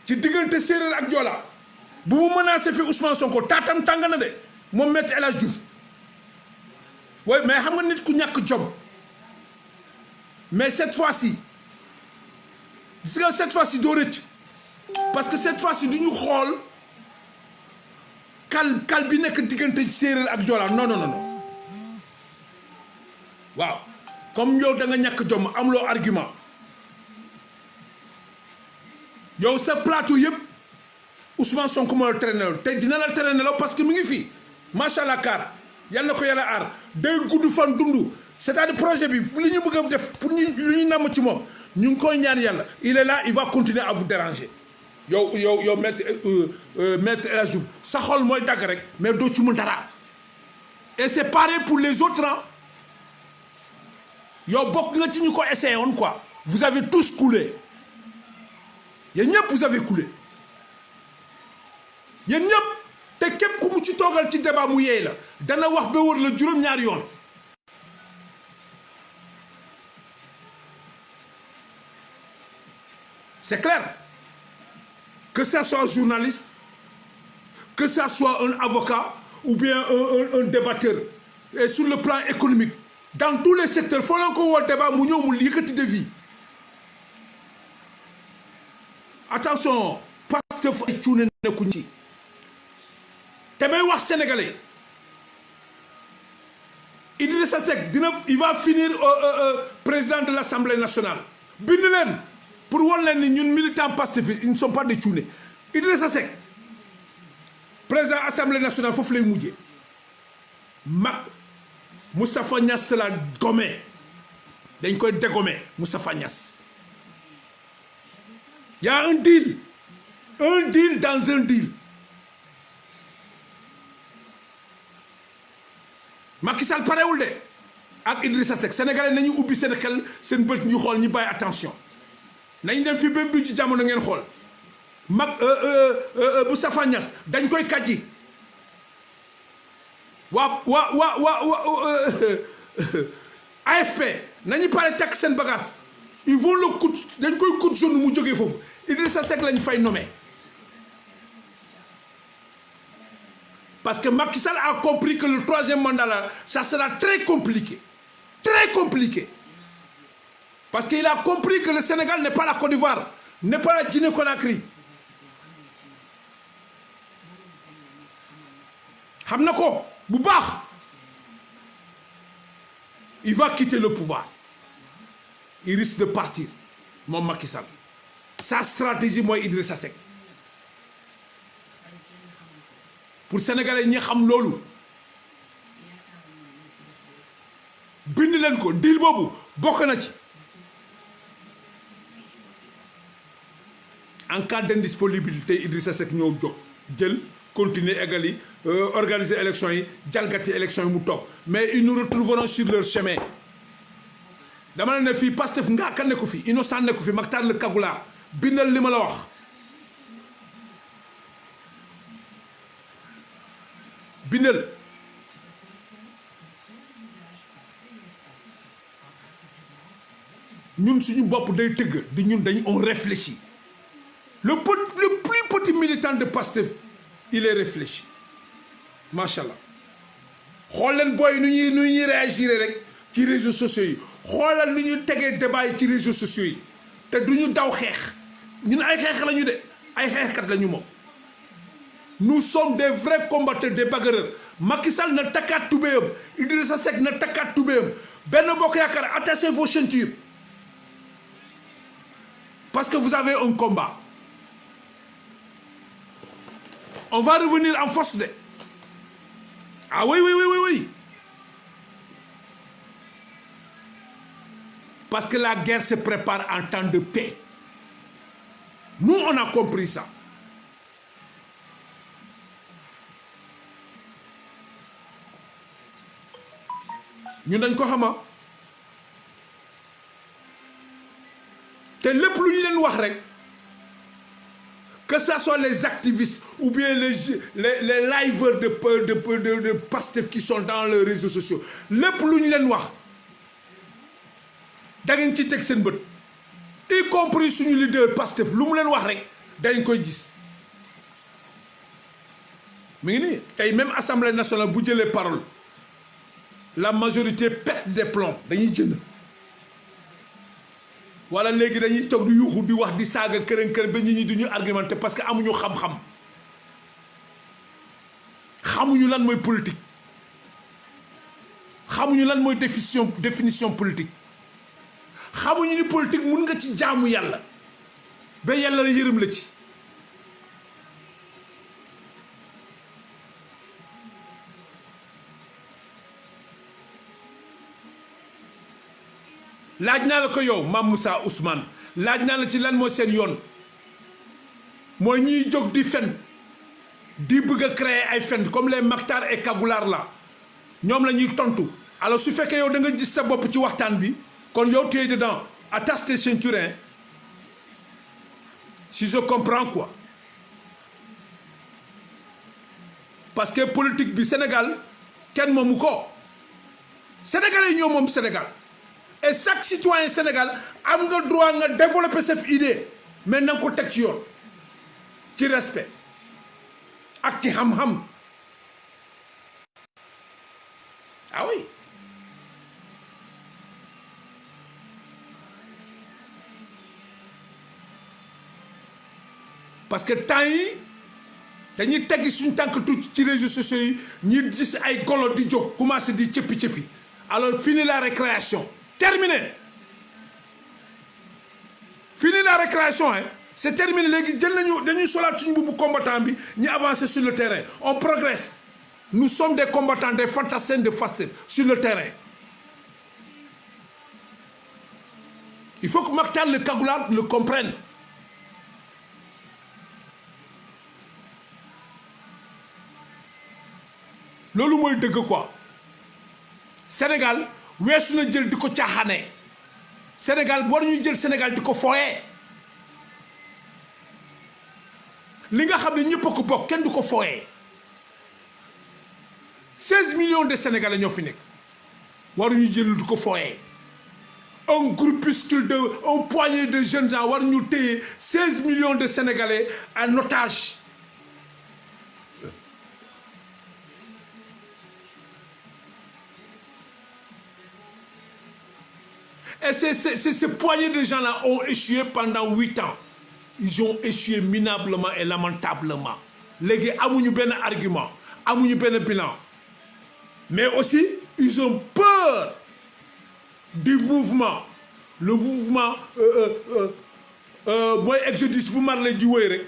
ci diggante séeréer ak joola bu mu menacé fi Ousmane Sonko taatam tàng na de moom Maître El Hadji Diouf oui mais xam nga nit ku ñàkk jom mais cette fois-ci gis nga cette fois-ci doo rëcc parce que cette fois-ci du ñu xool kal bi nekk diggante séeréer ak joola non waaw comme yow da nga ñàkk jom amuloo argument yow sa plateau yëpp Ousmane Sonko moo la traîner te dina la traîner parce que mi ngi fii macha allah kaar yal na ko yàlla aar day gudd fan dund c'est-à-dire projet bi li ñu bëgg a def pour ñu lu ñu namm ci moom ñu ngi koy ñaan yàlla il est là il va continuer à vous déranger yow Maître El Hadji Diouf sa xol mooy dagg rek mais doo ci mën dara et c'est pareil pour les autres hein yow bokk nga ci ñu ko essayé woon quoi vous avez tous coulé yéen ñëpp vous avez coulé yéen ñëpp te képp ku mu ci toogal ci débat mu yeey la dana wax ba wër la juróom-ñaari yoon c'est clair que ça soit un journaliste que ça soit un avocat ou bien un débatteur et sur le plan économique dans tous les secteurs foo leen ko woo débat mu ñëw mu yëkkati devis attention Pastef ay cuune nekkuñ ci te may wax sénégalais Idrissa Seck il va finir président de l'Assemblée nationale bind leen pour wan leen ni ñun militants Pastef ils ne sont pas des cuune Idrissa Seck président Assemblée nationale foofu lay mujjee Moustapha Niass la gommé dañ koy dégommé Moustapha Niass y a un deal dans un deal Macky Sall parewul de ak Idrissa Seck sénégalais nañu ubbi seen xel seen bët ñu xool ñu bàyyi attention nañ dem fi bépp bi ci jamono ngeen xool Moustapha Niass dañ koy kàjji waa AFP nañu pare tekk seen bagage ils vont le coup dañ koy coup jaune mu jógee foofu Idrissa Seck lañ fay nommé parce que Macky Sall a compris que le troisième mandat là ça sera très compliqué très compliqué. Parce qu'il a compris que le Sénégal n'est pas la Côte d'Ivoire, n'est pas la Guinée-Conakry. xam na ko bu baax. Il va quitter le pouvoir. Il risque de partir moom Macky Sall. Sa stratégie mooy Idrissa Seck. pour sénégalais ñi xam loolu bind leen ko deal boobu bokk na ci. en cas d'indisponibilité Idrissa Seck ñëw jóg jël continuer égali organiser élection yi jalgati élection yi mu toog mais ils nous retrouveront sur leur chemin. dama ne fii Pastef nga kan ne ko fi innocent ne ko fi Mactar le Cagoulard bindal li ma la wax. bindal ñun suñu bopp day tëgg di ñun dañ on réfléchit. Le plus petit militant de Pastef il est réfléchi macha allah. xool leen booy nu ñuy réagir rek ci réseaux sociaux yi xoolal nu ñuy tegee débat yi ci réseaux sociaux yi te du ñu daw xeex ñun ay xeex la ñu de ay xeexkat la ñu moom. nous sommes des vrais combattants des bagarreurs. Macky Sall na takkaat tubéyam Idrissa Seck na takkaat tubéyam Benno Bokk Yaakaar attachez vos ceintures parce que vous avez un combat. On va revenir en force de. Ah oui, oui, oui, oui, oui. Parce que la guerre se prépare en temps de paix. Nous, on a compris ça. Nous dañ ko xama te lépp lu ñu leen wax rek que ce soit les activistes ou bien les liveurs de Pastef qui sont dans les réseaux sociaux lépp lu ñu leen wax da ngeen ci teg seen bët y compris suñu leader Pastef lu mu leen wax rek dañ koy gis mi ngi nii tey même assemblée nationale bu jëlee parole la majorité pète des plombs dañuy jënd wala léegi dañuy toog di yuuxu di wax di saaga kërën kër ba nit ñi duñu argumenté parce que amuñu xam-xam xamuñu lan mooy politique xamuñu lan mooy définition politique xamuñu ni politique mun nga ci jaamu yàlla ba yàlla la yërëm la ci. laaj naa la ko yow Mame Moussa Ousmane laaj naa la ci lan moo seen yoon mooy ñiy jóg di fen di bëgg a créer ay fen comme les Mactar et Cagoulard là ñoom la ñuy tontu alors su fekkee yow da nga gis sa bopp ci waxtaan bi kon yow tu es dedans attache tes ceintures si je comprends quoi parce que politique bi Sénégal kenn moomu ko Sénégalais yi ñoo moom Sénégal. Et chaque citoyen Sénégal a le droit de développer cette idée mais na nga ko teg ci yoon ci respect ak ci xam-xam ah oui parce que temps yi dañuy teggi suñu tànk tuuti ci réseaux sociaux yi ñi gis ay golo di jóg commencé di cëppi-cëppi alors fini la récréation. Terminé. Fini la récréation, hein. C'est terminé. Nous sommes combattants, nous avançons sur le terrain. On progresse. Nous sommes des combattants, des fantassins de Pastef sur le terrain. Il faut que Mactar le Cagoulard le comprenne. Lolu moy deug quoi. Sénégal weesu na jël di ko caaxaane Sénégal war ñu jël Sénégal di ko fooyee li nga xam ne ñëpp a ko bokk kenn du ko fooyee 16 millions de Sénégalais ñoo fi nekk waruñu jël di ko fooyee un groupuscule un poignée de jeunes gens war ñu téye 16 millions de Sénégalais en otage Et ces poignées de gens-là ont échoué pendant 8 ans. Ils ont échoué minablement et lamentablement. Les gars, amuñu ben argument, amuñu ben bilan. Mais aussi, ils ont peur du mouvement. Le mouvement, moi, exodus pour Marley du Wéré.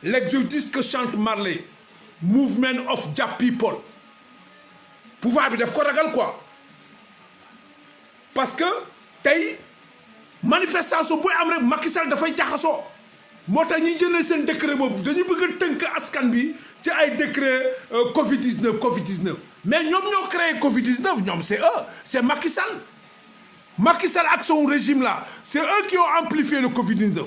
L'exodus que chante Marley. Movement of Jap people. Pouvoir bi daf ko ragal quoi. Parce que tey manifestation bu am rek Macky Sall dafay jaxasoo moo tax ñuy jëlee seen décret boobu dañuy bëgg a tënk askan bi ci ay décret Covid 19 mais ñoom ñoo créé Covid 19 ñoom c'est eux c'est Macky Sall. Macky Sall ak son régime là c'est eux qui ont amplifié le Covid 19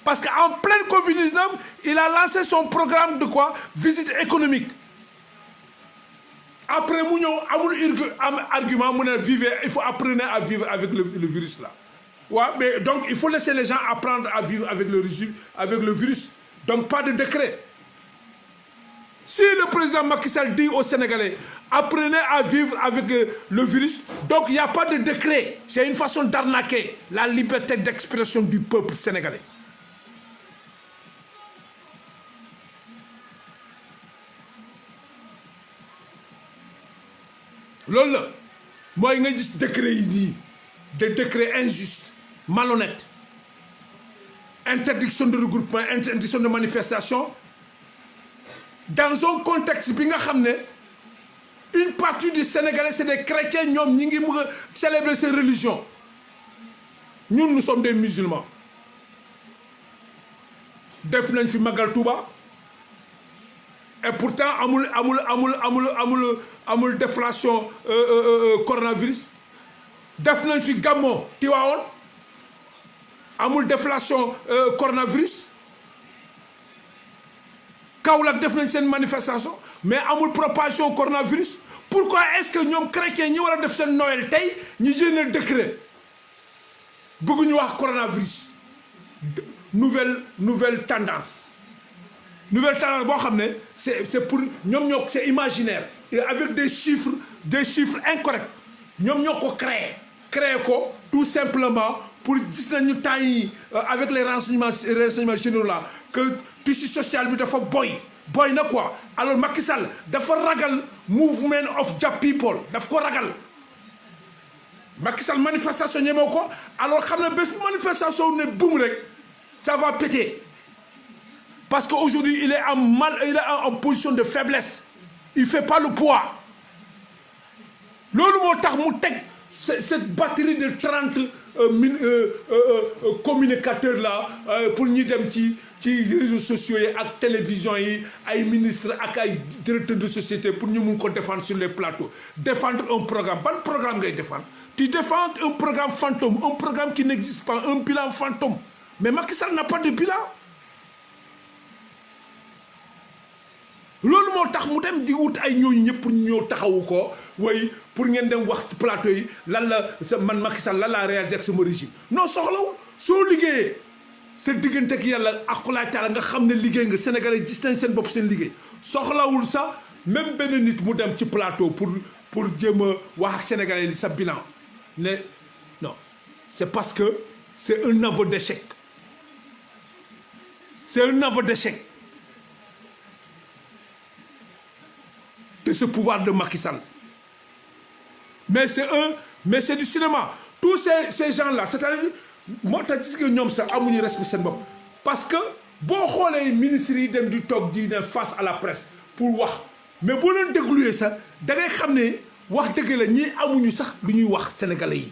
parce qu'en pleine Covid 19 il a lancé son programme de quoi visite économique. Après mu ñëw amul argument mu ne vivre il faut apprendre à vivre avec le virus là. Ouais, mais donc il faut laisser les gens apprendre à vivre avec le régime, avec le virus. Donc pas de décret. Si le président Macky Sall dit aux Sénégalais apprenez à vivre avec le virus, donc il n'y a pas de décret. C'est une façon d'arnaquer la liberté d'expression du peuple sénégalais. Lola, moi il y a des décrets des décrets injustes, malhonnêtes, interdiction de regroupement, interdiction de manifestation, dans un contexte bi nga xamné une partie du Sénégalais c'est des chrétiens ñom ñi ngi mëna célébrer ces religions. Nous sommes des musulmans. Def nañ fi Magal Touba. Et pourtant amul déflation coronavirus. Def nañ fi Gammo Tivaouane amul déflation coronavirus. Kaolack def nañ sen manifestation mais amul propagation coronavirus. Pourquoi est-ce que ñom chrétiens ñi wara def sen Noël tay ñi jëne décret bëggu ñu wax coronavirus nouvelle tendance. Nouvelle tendance boo xam ne c'est pour ñoom ñoo c'est imaginaire et avec des chiffres incorrects ñoom ñoo ko créé ko tout simplement pour gis nañu temps yi avec les renseignements généraux là que tissu social bi dafa boy na quoi. Alors Macky Sall dafa ragal movement of Jap people daf ko ragal Macky Sall manifestation ñemew ko alors xam ne bés manifestation ne boum rek ça va péter. Parce qu'aujourd'hui, il est en position de faiblesse. Il ne fait pas le poids. Cette batterie de 30 communicateurs là, pour nous dire les réseaux sociaux et la télévision, les ministres et les directeurs de société, pour nous défendre sur les plateaux. Défendre un programme. Quel programme tu défends? Tu défends un programme fantôme, un programme qui n'existe pas, un bilan fantôme. Mais Macky Sall n'a pas de bilan. Loolu moo tax mu dem di wut ay ñooñu ñëpp pour ñëw taxawu ko way pour ngeen dem wax ci plateau yi lan la man Macky Sall lan laa réalisé ak sama régime non soxlaw soo liggéeyee sa diggante ak yàlla aqulaay taala nga xam ne liggéey nga Sénégalais gis nañ seen bopp seen liggéey soxlawul sax même benn nit mu dem ci plateau pour jéem a wax ak Sénégalais li sa bilan ne non c'est parce que c'est un aveu d'échec c'est un aveu d'échec de ce pouvoir de Macky Sall. Mais c'est du cinéma. Tous ces gens-là, c'est-à-dire, moi, je dis que nous avons respect. Parce que, si les ministres sont face à la presse pour voir, mais si vous dégluez ça, vous savez que nous avons Sénégalais.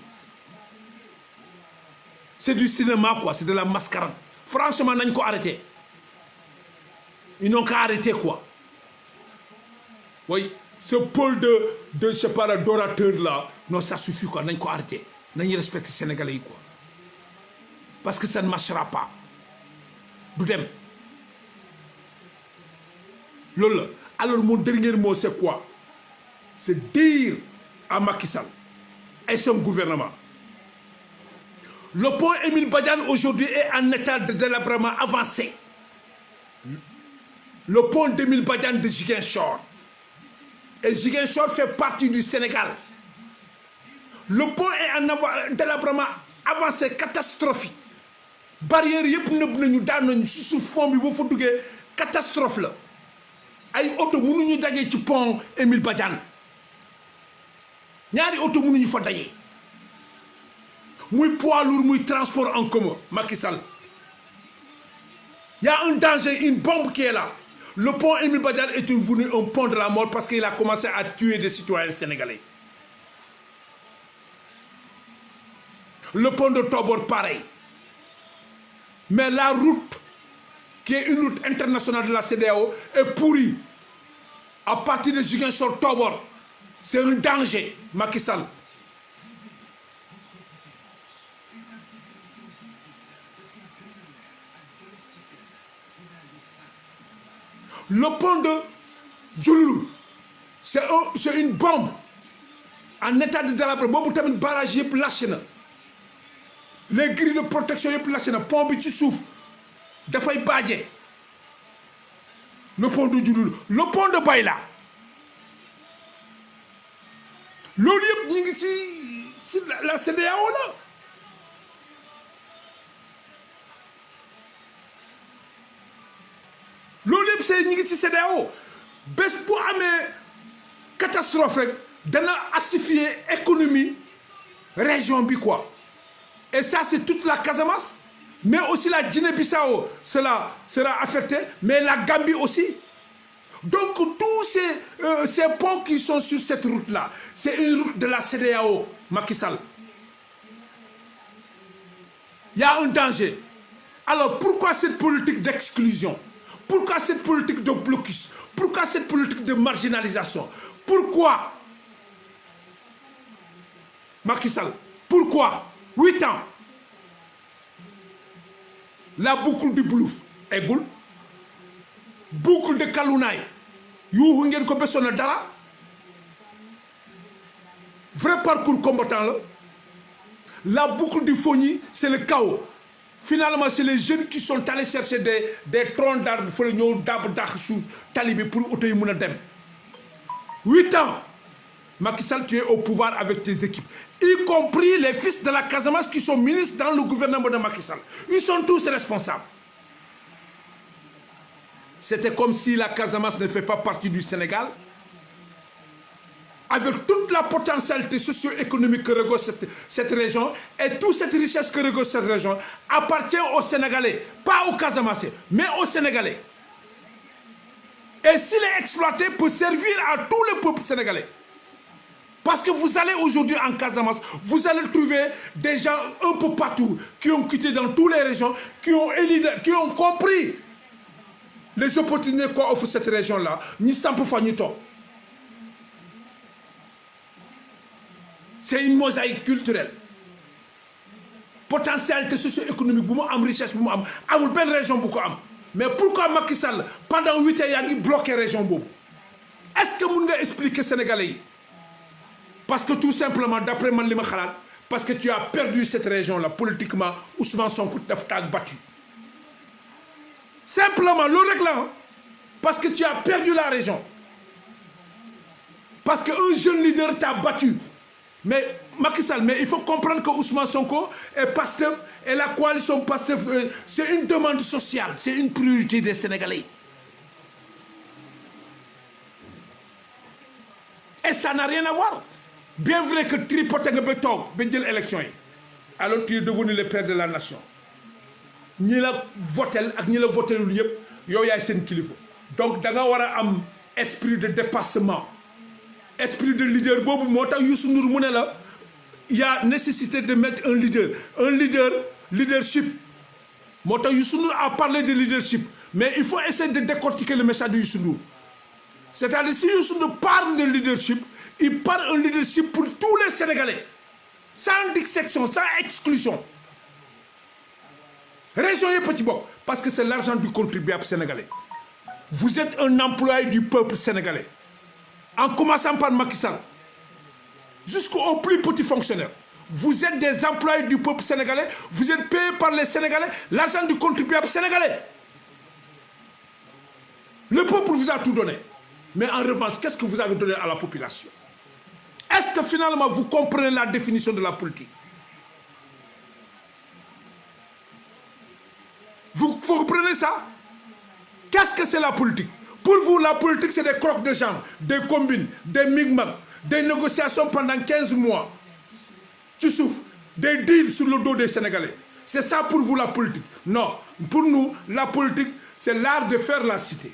C'est du cinéma, quoi. C'est de la mascarade. Franchement, nous avons arrêté. Ils n'ont qu'à arrêter, quoi. Oui, ce pôle de je sais pas, d'orateurs là, non, ça suffit quoi, n'a pas arrêté. N'a pas respecté les Sénégalais quoi. Parce que ça ne marchera pas. Doudem. Lola. Alors mon dernier mot c'est quoi? C'est dire à Macky Sall et son gouvernement. Le pont Émile Badiane aujourd'hui est en état de délabrement avancé. Le pont d'Émile Badiane de Ziguinchor. Et Ziguinchor fait partie du Sénégal. Le pont est en délabrement avancé catastrophique. Barrière yëpp nëbb nañu daan nañu si suuf pont bi boo fa duggee catastrophe la ay oto mënuñu dajee ci pont Émile Badiane ñaari oto mënuñu fa dajee muy poids lourd muy transport en commun. Macky Sall, il y a un danger, une bombe qui est là. Le pont Émile Badiane est devenu un pont de la mort parce qu'il a commencé à tuer des citoyens sénégalais. Le pont de Tobor, pareil. Mais la route, qui est une route internationale de la CEDEAO, est pourrie. À partir de Ziguinchor Tobor, c'est un danger, Macky Sall. Le pont de Diouloulou, c'est une bombe en état de délabrement. Boobu tamit barrage yëpp lâché na. Les grilles de protection yëpp lâché na. Pont bi ci suuf dafay baaje. Le pont de Diouloulou, le pont de Bayla. Loolu yëpp ñu ngi ci la CEDEAO la. Loolu yëpp c'est ñu ngi ci CEDEAO. Bés bu amee catastrophe rek dana asphyxier économie région bi quoi. Et ça c'est toute la Casamance, mais aussi la Guinée-Bissau sera affectée, mais la Gambie aussi. Donc tous ces ponts qui sont sur cette route-là, c'est une route de la CEDEAO, Macky Sall. Il y a un danger. Alors pourquoi cette politique d'exclusion? Pourquoi cette politique de blocus? Pourquoi cette politique de marginalisation? Pourquoi Macky Sall? Pourquoi 8 ans la boucle du Boulouf eggul, boucle de Kalounaay yuuxu ngeen ko besoon na dara. Vrai parcours combattant la boucle du Fogny c'est le chaos. Finalement c'est les jeunes qui sont allés chercher des troncs d'arbres fa la ñëw daab dàq suuf tali bi pour oto yi mën a dem. 8 ans Macky Sall, tu es au pouvoir avec tes équipes, y compris les fils de la Casamance qui sont ministres dans le gouvernement de Macky Sall. Ils sont tous responsables. C'était comme si la Casamance ne fait pas partie du Sénégal. Avec toute la potentialité socio-économique que regorge cette région et toute cette richesse que regorge cette région appartient aux Sénégalais, pas aux Casamancés, mais aux Sénégalais. Et s'il est exploité, peut servir à tous les peuples sénégalais. Parce que vous allez aujourd'hui en Casamance, vous allez trouver des gens un peu partout qui ont quitté dans toutes les régions, qui ont compris les opportunités qu'offre cette région-là. Ni sans pouvoir ni tout. C'est une mosaïque culturelle. Potentialité socio-économique, richesse, amul benn région bu ko am. Mais pourquoi Macky Sall pendant 8 ans yaa ngi bloqué région boobu? Est-ce que mën nga expliquer Sénégalais yi? Parce que tout simplement, d'après man li ma xalaat, parce que tu as perdu cette région-là politiquement, Ousmane Sonko daf t'a battu. Simplement, le règlement, parce que tu as perdu la région. Parce qu'un jeune leader t'a battu. Mais Macky Sall, mais il faut comprendre que Ousmane Sonko et Pastef et la coalition Pastef, c'est une demande sociale, c'est une priorité des Sénégalais. Et ça n'a rien à voir. Bien vrai que tripoter nga ba toog ba jël élection yi, alors tu es devenu le père de la nation. ñi la votel ak ñi la votelul yëpp yow yaay seen kilifa. Donc da nga war a am esprit de dépassement, esprit de leader boobu moo tax Youssou Ndour mu ne la il y a nécessité de mettre un leadership. moo tax Youssou Ndour a parlé de leadership, mais il faut essayer de décortiquer le message de Youssou Ndour. C'est-à-dire si Youssou Ndour parle de leadership, il parle un leadership pour tous les Sénégalais, sans dissection, sans exclusion. Région est petit bok, parce que c'est l'argent du contribuable sénégalais. Vous êtes un employé du peuple sénégalais, en commençant par Macky Sall, jusqu'au plus petit fonctionnaire. Vous êtes des employés du peuple sénégalais, vous êtes payés par les Sénégalais, l'argent du contribuable sénégalais. Le peuple vous a tout donné. Mais en revanche, qu'est-ce que vous avez donné à la population? Est-ce Est-ce que finalement vous comprenez la définition de la politique? Vous comprenez ça? Qu'est-ce que c'est la politique? Pour vous, la politique, c'est des crocs de jambes, des combines, des migmags, des négociations pendant 15 mois. Tu souffres, des deals sur le dos des Sénégalais. C'est ça pour vous la politique? Non. Pour nous, la politique, c'est l'art de faire la cité.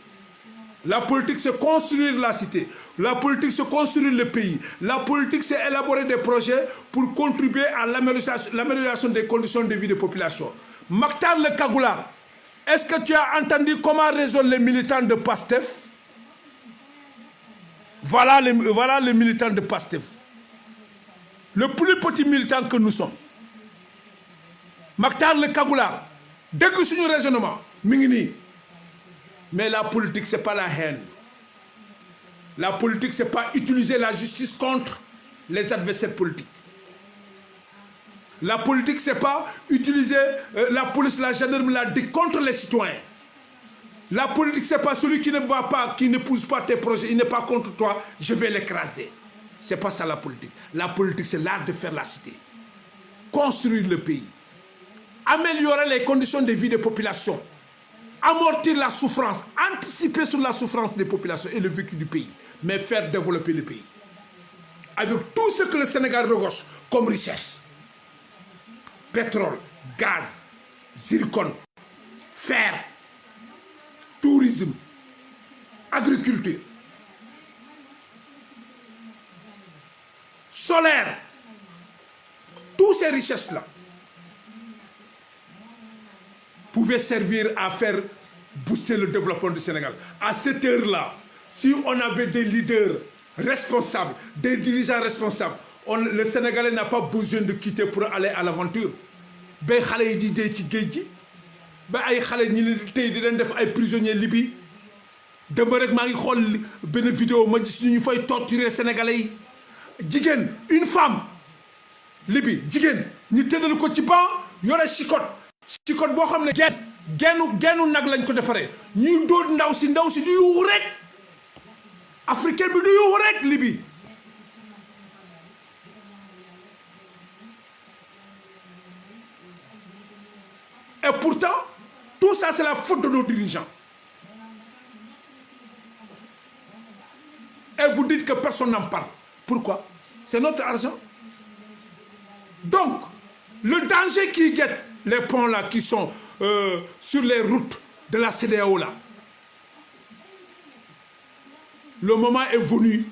La politique, c'est construire la cité. La politique, c'est construire le pays. La politique, c'est élaborer des projets pour contribuer à l'amélioration des conditions de vie des populations. Makhtar le Kagoula, est-ce que tu as entendu comment raisonnent les militants de PASTEF? Voilà les militants de PASTEF. Le plus petit militant que nous sommes. Makhtar le Kagoula, dès que c'est un raisonnement, mingini. Mais la politique, ce n'est pas la haine. La politique, ce n'est pas utiliser la justice contre les adversaires politiques. La politique, ce n'est pas utiliser la police, la gendarmerie, la DIC contre les citoyens. La politique, ce n'est pas celui qui ne va pas, qui ne pousse pas tes projets, il n'est pas contre toi, je vais l'écraser. Ce n'est pas ça la politique. La politique, c'est l'art de faire la cité. Construire le pays. Améliorer les conditions de vie des populations. Amortir la souffrance, anticiper sur la souffrance des populations et le vécu du pays, mais faire développer le pays. Avec tout ce que le Sénégal regorge comme richesse. Pétrole, gaz, zircon, fer, tourisme, agriculture, solaire, toutes ces richesses-là pouvaient servir à faire booster le développement du Sénégal. À cette heure-là, si on avait des leaders responsables, des dirigeants responsables, le Sénégalais n'a pas besoin de quitter pour aller à l'aventure. Ben xalé di dé ci géej gi ba ay xalé ñi tay di len def ay prisonniers Libye dem rek ma ngi xol ben vidéo ma gis ñu fay torturer Sénégalais yi jigen une femme Libye jigen ñi teddal ko ci ban yoré chicotte bo xamné gennu nag lañ ko défaré ñi doot ndaw si di yu rek africain bi du yu rek Libye. Et pourtant, tout ça, c'est la faute de nos dirigeants. Et vous dites que personne n'en parle. Pourquoi? C'est notre argent. Donc, le danger qui guette les ponts là, qui sont sur les routes de la CEDEAO là, le moment est venu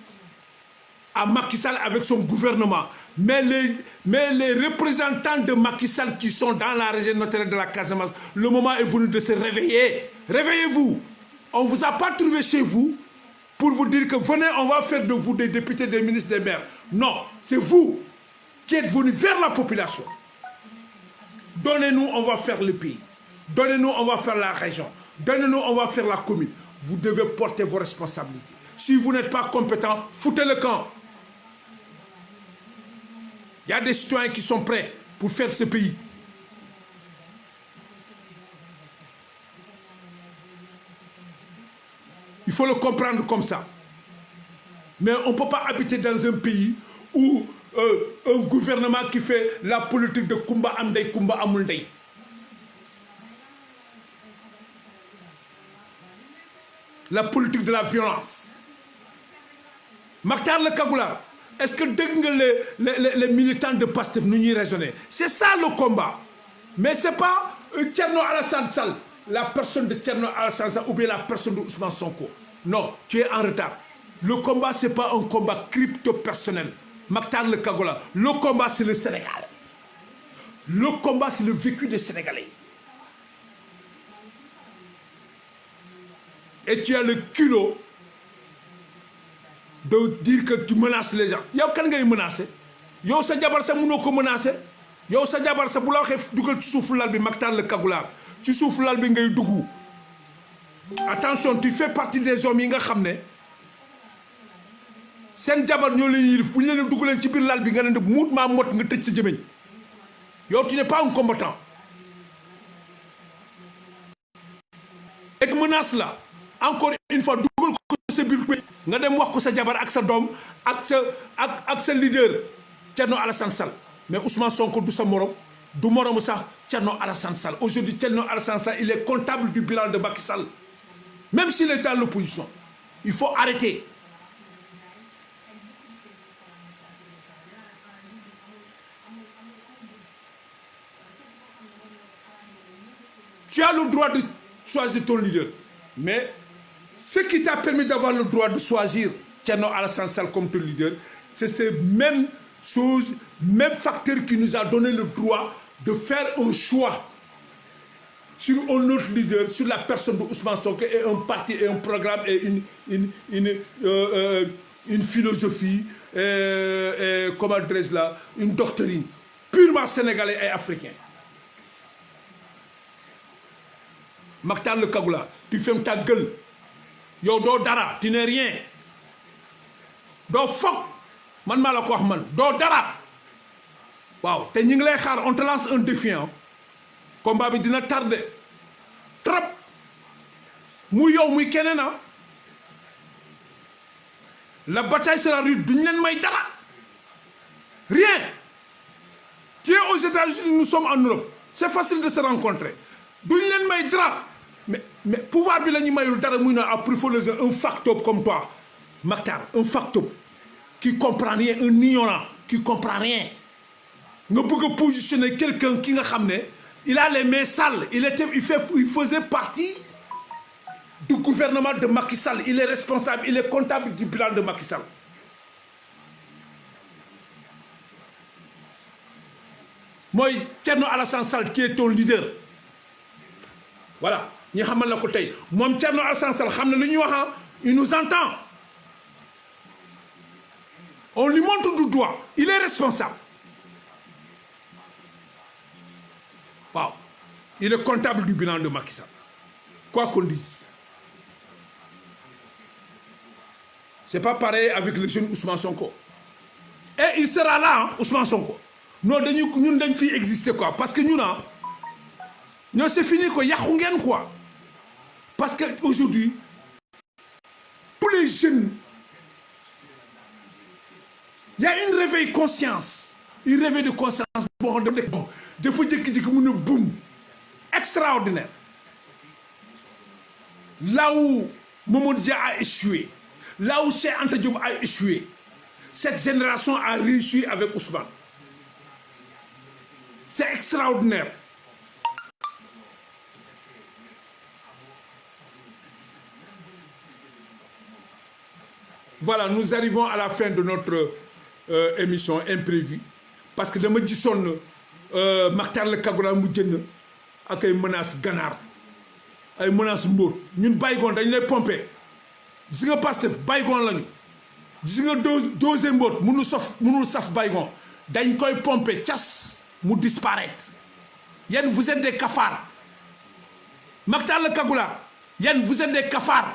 à Macky Sall avec son gouvernement. Mais les représentants de Macky Sall qui sont dans la région naturelle de la Casamance, le moment est venu de se réveiller. Réveillez-vous. On ne vous a pas trouvé chez vous pour vous dire que venez, on va faire de vous des députés, des ministres, des maires. Non, c'est vous qui êtes venus vers la population. Donnez-nous, on va faire le pays. Donnez-nous, on va faire la région. Donnez-nous, on va faire la commune. Vous devez porter vos responsabilités. Si vous n'êtes pas compétent, foutez le camp. Il y a des citoyens qui sont prêts pour faire ce pays. Il faut le comprendre comme ça. Mais on ne peut pas habiter dans un pays où un gouvernement qui fait la politique de Kumba Amdei, Kumba Amundei. La politique de la violence. Makhtar le Kagoula. Est-ce que les militants de PASTEF nous raisonner? C'est ça le combat. Mais ce n'est pas Thierno Alassane Sall, la personne de Thierno Alassane Sall ou bien la personne de Ousmane Sonko. Non, tu es en retard. Le combat, ce n'est pas un combat crypto-personnel. Makhtar le Kagoula, le combat, c'est le Sénégal. Le combat, c'est le vécu des Sénégalais. Et tu as le culot de dire que tu menaces les gens. Yow kan ngay menacer? Yow sa jabar sa mëno ko menacer? Yow sa jabar sa bu la waxee dugal ci suuf lal bi Makhtar le Kagoula ci suuf lal bi ngay duggu. Attention, tu fais partie des hommes yi nga xamné sen jabar ñoo leen yilif bu ñu leen duggaleen ci bir lal bi nga ne muut ma mot nga tëj sa jëmeñ. Yow tu n'es pas un combattant. Et menace là, encore une fois dugal ko sa bir nga dem wax ko sa jabar ak sa doom ak sa leader Thierno Alassane Sall mais Ousmane Sonko du sa morom du moromu sax Thierno Alassane Sall. Aujourd'hui Thierno Alassane Sall il est comptable du bilan de Macky Sall même s'il est dans l'opposition. Il faut arrêter. Tu as le droit de choisir ton leader. Mais ce qui t'a permis d'avoir le droit de choisir Thierno Alassane Sall comme ton leader, c'est ces mêmes choses, mêmes facteurs qui nous a donné le droit de faire un choix sur un autre leader, sur la personne de Ousmane Sonko et un parti et un programme et une philosophie, comment dirais-je là, une doctrine purement sénégalais et africain. Mactar le Kagoula, tu fermes ta gueule. Yo do dara, tu n'es rien. Do fok, man mala ko wax man, do dara. Waaw, te ñi ngi lay xaar, on te lance un défi. Combat bi dina tardé trop. Muy yow muy keneen ah. La bataille sera rude, duñ leen may dara. Rien. Tu es aux États-Unis, nous sommes en Europe. C'est facile de se rencontrer. Duñ leen may dara. Mais pouvoir bi la ñu mayul dara muy na à privilégier un facteur comme toi, Mactar, un facteur qui comprend rien, un ignorant qui comprend rien. Nga bëgg positionner quelqu'un qui nga xam ne il a les mains sales, il faisait partie du gouvernement de Macky Sall, il est responsable, il est comptable du bilan de Macky Sall. Moi, Thierno Alassane Sall qui est ton leader. Voilà. Ñi xamal la ko tey moom Thierno Alassane Sall xam na lu ñuy wax il nous entend. On lui montre du doigt, il est responsable. Wow. Il est comptable du bilan de Macky Sall. Quoi qu'on dise. C'est pas pareil avec le jeune Ousmane Sonko. Et il sera là, hein, Ousmane Sonko. Nous dañ fi exister quoi parce que nous là, non c'est fini quoi, yàqu ngeen quoi. Parce qu'aujourd'hui, tous les jeunes, il y a une réveil conscience, une réveil de conscience, de boum, extraordinaire. Là où Mamadou Dia a échoué, là où Cheikh Anta Diop a échoué, cette génération a réussi avec Ousmane. C'est extraordinaire. Voilà, nous arrivons à la fin de notre émission imprévue. Parce que je me dis que Mactar le Kagoula mu jënd ak ay menaces ganaar ay menaces mbóot ñun baygoon dañ lay pomper gis nga Pastef baygoon lañu gis nga dosé mbóot mënul saf baygoon dañ koy pomper cas mu disparaître yéen vous êtes des cafards Mactar le Kagoula yéen vous êtes des cafards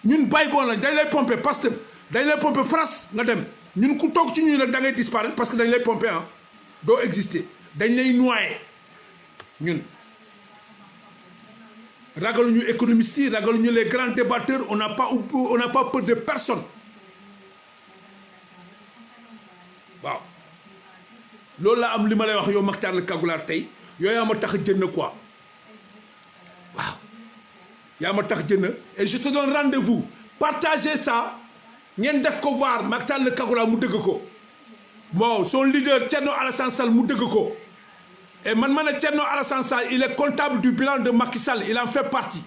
ñun baygoon lañ dañ lay pomper Pastef dañ lay pomper France nga dem ñun ku toog ci ñuy nag da ngay disparaître parce que dañ lay pomper ah doo exister dañ lay noyer ñun ragaluñu économistes yi ragaluñu les grands débatteurs on n'a pas peur de personne waaw loolu la am li ma lay wax yow Mactar le Kagoula tey yow yaa ma tax a jënd quoi waaw yaa ma tax jënd et je te donne rendez-vous partagez ça ngeen def ko voir Mactar le Kagoula mu dëgg ko bon son leader Thierno Alassane Sall mu dëgg ko et man ma ne Thierno Alassane Sall il est comptable du bilan de Macky Sall il en fait partie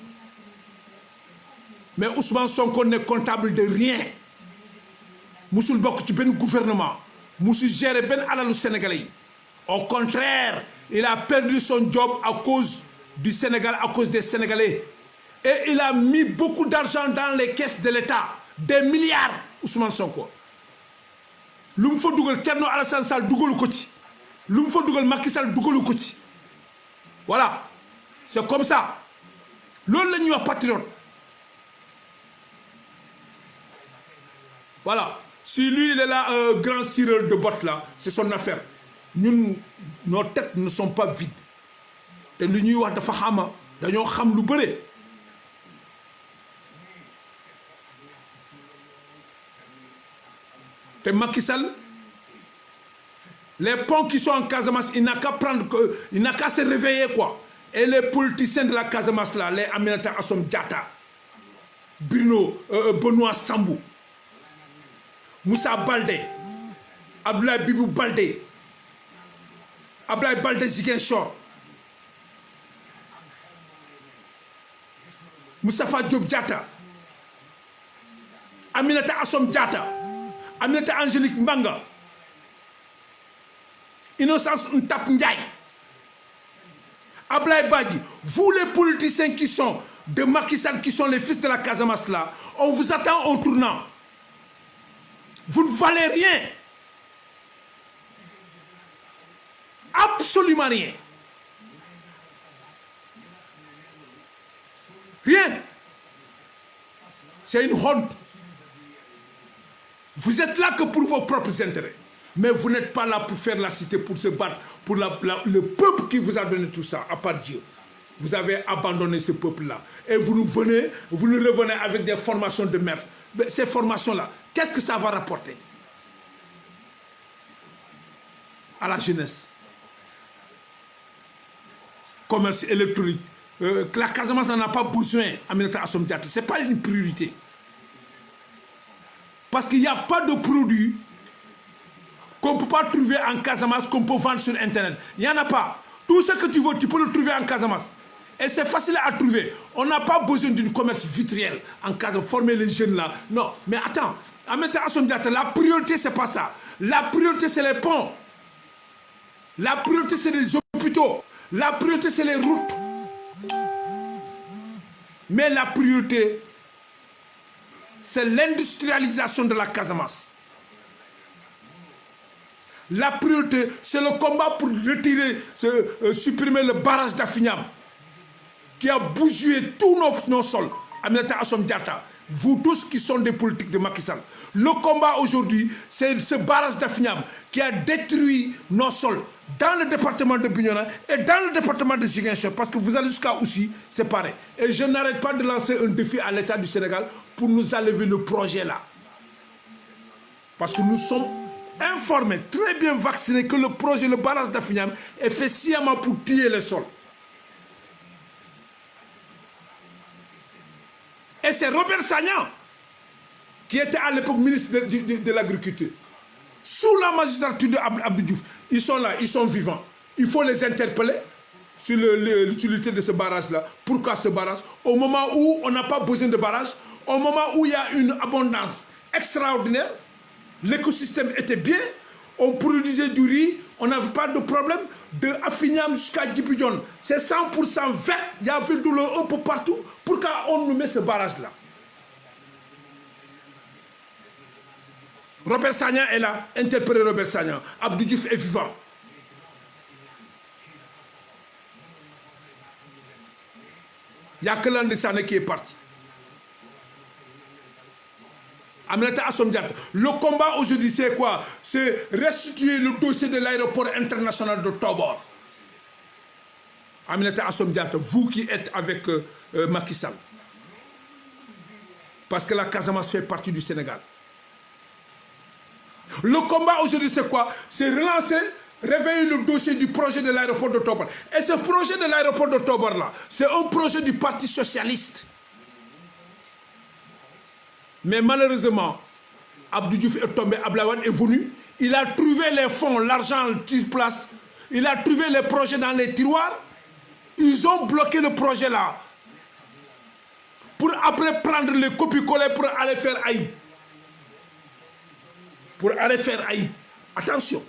mais Ousmane Sonko n'est comptable de rien musul bokk ci benn gouvernement musul gérer benn alalu sénégalais yi au contraire il a perdu son job à cause du Sénégal à cause des Sénégalais et il a mis beaucoup d'argent dans les caisses de l'État des milliards Ousmane Sonko lu mu fa dugal Thierno Alassane Sall dugalu ko ci lu mu fa dugal Macky Sall dugalu ko ci voilà c'est comme ça loolu la ñuy wax patriote voilà si lui il est là un grand cireur de bottes là c'est son affaire ñun nos têtes ne sont pas vides te lu ñuy wax dafa xama dañoo xam lu bëre Et Macky Sall, les ponts qui sont en Casamance, il n'a qu'à il n'a qu'à se réveiller, quoi. Et les politiciens de la Casamance, là, les Aminata Assome Diatta, Benoît Sambou, Moussa Baldé, Abdoulaye Bibou Baldé, Abdoulaye Baldé Ziguinchor, Moustapha Diop Diatta, Aminata Assome Diatta, Aminata Angélique Mbanga, Innocence Ntap Ndiaye, Ablaye Badji, vous les politiciens qui sont de Macky Sall, qui sont les fils de la Casamance là, on vous attend au tournant. Vous ne valez rien. Absolument rien. Rien. C'est une honte. Vous êtes là que pour vos propres intérêts. Mais vous n'êtes pas là pour faire la cité, pour se battre pour le peuple qui vous a donné tout ça, à part Dieu. Vous avez abandonné ce peuple-là. Et vous nous revenez avec des formations de merde. Mais ces formations-là, qu'est-ce que ça va rapporter à la jeunesse? Commerce électronique. La Casamance n'en a pas besoin, Aminata Assome Diatta. Ce n'est pas une priorité. Parce qu'il n'y a pas de produit qu'on ne peut pas trouver en Casamance, qu'on peut vendre sur Internet. Il n'y en a pas. Tout ce que tu veux, tu peux le trouver en Casamance. Et c'est facile à trouver. On n'a pas besoin d'une commerce vitriel en Casamance, former les jeunes là. Non, mais attends, Aminata Assome Diatta, la priorité, c'est pas ça. La priorité, c'est les ponts. La priorité, c'est les hôpitaux. La priorité, c'est les routes. Mais la priorité, c'est l'industrialisation de la Casamance. La priorité, c'est le combat pour retirer, supprimer le barrage d'Afignam qui a bousillé tous nos sols. Aminata Assome Diatta, vous tous qui sont des politiques de Macky Sall. Le combat aujourd'hui, c'est ce barrage d'Afignam qui a détruit nos sols dans le département de Bignona et dans le département de Ziguinchor, parce que vous allez jusqu'à aussi, c'est pareil. Et je n'arrête pas de lancer un défi à l'État du Sénégal pour nous enlever le projet là. Parce que nous sommes informés, très bien vaccinés, que le projet, le barrage d'Afignam est fait sciemment pour piller les sols. Et c'est Robert Sagnan, qui était à l'époque ministre de l'Agriculture, sous la magistrature d'Abdou Diouf. Ils sont là, ils sont vivants. Il faut les interpeller sur l'utilité de ce barrage-là. Pourquoi ce barrage? Au moment où on n'a pas besoin de barrage, au moment où il y a une abondance extraordinaire, l'écosystème était bien, on produisait du riz, on n'avait pas de problème. De Afignam jusqu'à Djibidione, c'est 100% vert, il y avait de l'eau un peu partout. Pourquoi on nous met ce barrage-là? Robert Sagnan est là, interpellé Robert Sagnan. Abdou Diouf est vivant. Il n'y a que l'un de Sané qui est parti. Aminata Assome Diatta. Le combat aujourd'hui, c'est quoi? C'est restituer le dossier de l'aéroport international de Tobor. Aminata Assome Diatta, vous qui êtes avec Macky Sall. Parce que la Casamance fait partie du Sénégal. Le combat aujourd'hui, c'est quoi? C'est relancer, réveiller le dossier du projet de l'aéroport de Tobor. Et ce projet de l'aéroport de Tobor là, c'est un projet du Parti Socialiste. Mais malheureusement, Abdou Diouf est tombé, Abdoulaye Wade est venu, il a trouvé les fonds, l'argent sur place, il a trouvé les projets dans les tiroirs, ils ont bloqué le projet là, pour après prendre les copies-collées pour aller faire Aïb. Pour aller faire Aïb. Attention.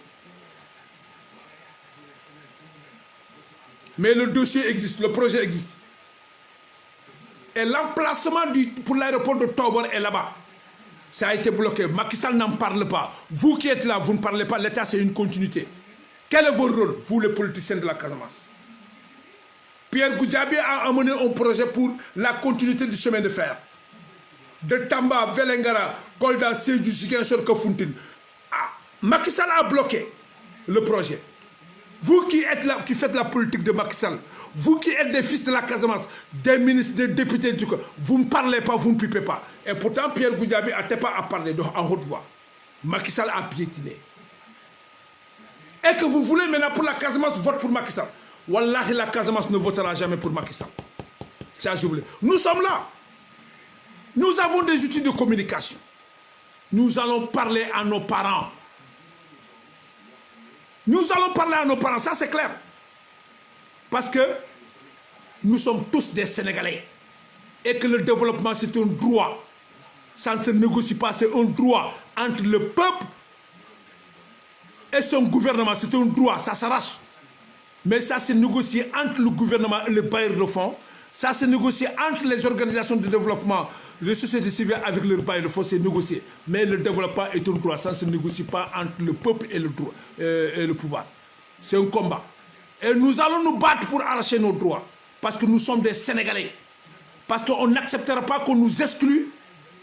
Mais le dossier existe, le projet existe. Et l'emplacement pour l'aéroport de Tobor est là-bas. Ça a été bloqué. Macky Sall n'en parle pas. Vous qui êtes là, vous ne parlez pas. L'État, c'est une continuité. Quel est votre rôle, vous les politiciens de la Casamance? Pierre Goudiaby a amené un projet pour la continuité du chemin de fer. De Tamba, Vélingara, Kolda, Sédhiou, Ziguinchor, Kafountine. Ah, Macky Sall a bloqué le projet. Vous qui êtes là, qui faites la politique de Macky Sall, vous qui êtes des fils de la Casamance, des ministres, des députés, vous ne parlez pas, vous ne pipez pas. Et pourtant, Pierre Goudiaby n'était pas à parler en haute voix. Macky Sall a piétiné. Et que vous voulez maintenant pour la Casamance, vote pour Macky Sall. Wallahi, la Casamance ne votera jamais pour Macky Sall. Ça, je voulais. Nous sommes là. Nous avons des outils de communication. Nous allons parler à nos parents. Nous allons parler à nos parents, ça c'est clair. Parce que nous sommes tous des Sénégalais. Et que le développement c'est un droit. Ça ne se négocie pas, c'est un droit entre le peuple et son gouvernement. C'est un droit, ça s'arrache. Mais ça c'est négocié entre le gouvernement et le bailleur de fonds. Ça c'est négocié entre les organisations de développement, les sociétés civiles avec leur bailleur de fonds, c'est négocié. Mais le développement est un droit, ça ne se négocie pas entre le peuple et le, droit, et le pouvoir. C'est un combat. Et nous allons nous battre pour arracher nos droits. Parce que nous sommes des Sénégalais. Parce qu'on n'acceptera pas qu'on nous exclue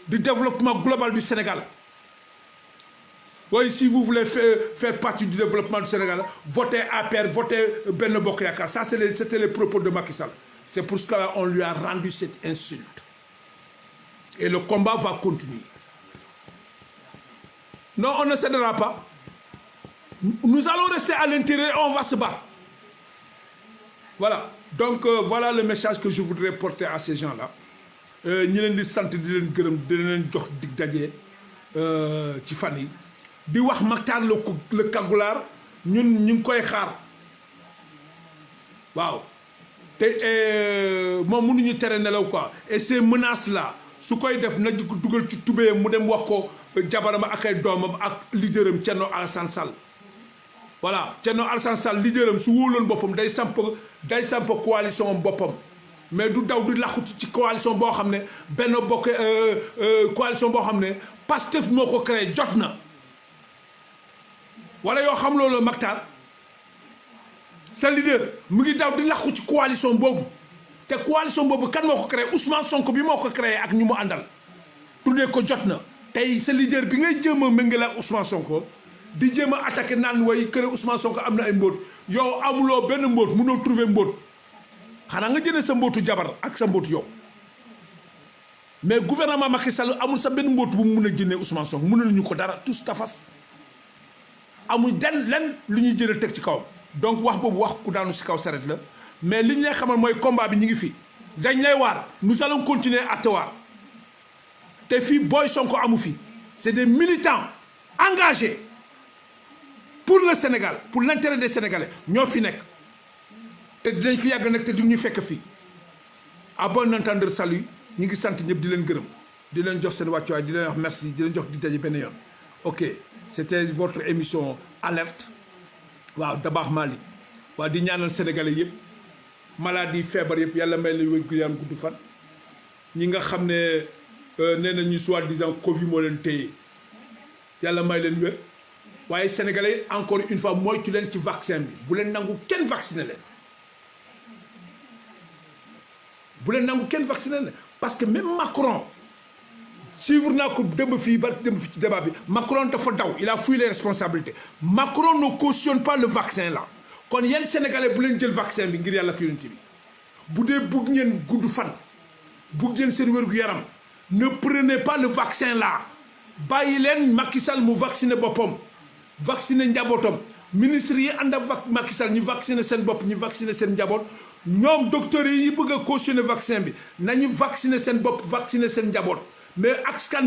du développement global du Sénégal. Oui, si vous voulez faire partie du développement du Sénégal, votez APR, votez Benno Bokk Yakaar. Ça, c'était les propos de Macky Sall. C'est pour cela qu'on lui a rendu cette insulte. Et le combat va continuer. Non, on ne cédera pas. Nous allons rester à l'intérieur et on va se battre. Voilà. Donc, voilà le message que je voudrais porter à ces gens-là. Ñi leen di sant di leen gërëm di leen jox dig daje ci fan yi di wax Mactar le Kagulaar ñun ñu ngi koy xaar waaw te moom mënuñu tere nelaw quoi et ces menaces là su koy def na ko dugal ci tubéyam mu dem wax ko jabaram ak ay doomam ak leaderam Thierno Alassane Sall voilà Thierno Alassane Sall leaderam su wóoloon boppam day samp coalition boppam mais du daw di laxut ci coalition boo xam ne benn bokk coalition boo xam ne Pastef moo ko créé jot na wala yoo xam loolu Mactar sa leader mu ngi daw di laxu ci coalition boobu te coalition boobu kan moo ko créé Ousmane Sonko bi moo ko créé ak ñu mu àndal tuddee ko jot na tey sa leader bi ngay jéem a méngale ak Ousmane Sonko di jéem a attaqué naan way kër Ousmane Sonko am na ay mbóot yow amuloo benn mbóot mënoo trouver mbóot xanaa nga jëlee sa mbóotu jabar ak sa mbóotu yow mais gouvernement Macky Sall amul sa benn mbóotu bu mu mun a jëndee Ousmane Sonko mënuñu ko dara tous tafas amul lenn lu ñuy jëlee teg ci kawam donc wax boobu wax ku daanu si kaw saret la mais li ñu lay xamal mooy combat bi ñu ngi fi dañ lay waar nous allons continuer à te waar te fii booy Sonko amu fi c'est des militants engagés pour le Sénégal pour l'intérêt des Sénégalais ñoo fi nekk te dinañ fi yàgg nag te du ñu fekk fii à bon entendeur salut ñu ngi sant ñëpp di leen gërëm di leen jox seen wàccuwaay di leen wax merci di leen jox di daje benn yoon ok c'était votre émission alerte waaw Dabakh Malick waaw di ñaanal sénégalais yëpp maladie feebar yëpp yàlla may leen wér gu yaram gudd fan ñi nga xam ne nee nañu soi-disant Covid moo leen téye yàlla may leen wér waaye sénégalais encore une fois moytu leen ci vaccin bi bu leen nangu kenn vacciné leen bu leen nangu kenn vacciné leen parce que même Macron suivre naa ko démb fii ba démb fi ci débat bi Macron dafa daw il a fui les responsabilités Macron ne cautionne pas le vaccin là kon yéen sénégalais bu leen jël vaccin bi ngir yàlla ak yonent bi bu dee bugg ngeen gudd fan bugg ngeen seen wér-gu-yaram ne prenez pas le vaccin là bàyyi leen Macky Sall mu vacciner boppam vacciner njabootam ministre yi ànd ak Macky Sall ñu vacciner seen bopp ñu vacciner seen njaboot ñoom docteurs yi bëgg a cautionner vaccin bi nañu vacciner seen bopp vacciner seen njaboot mais ak scan bi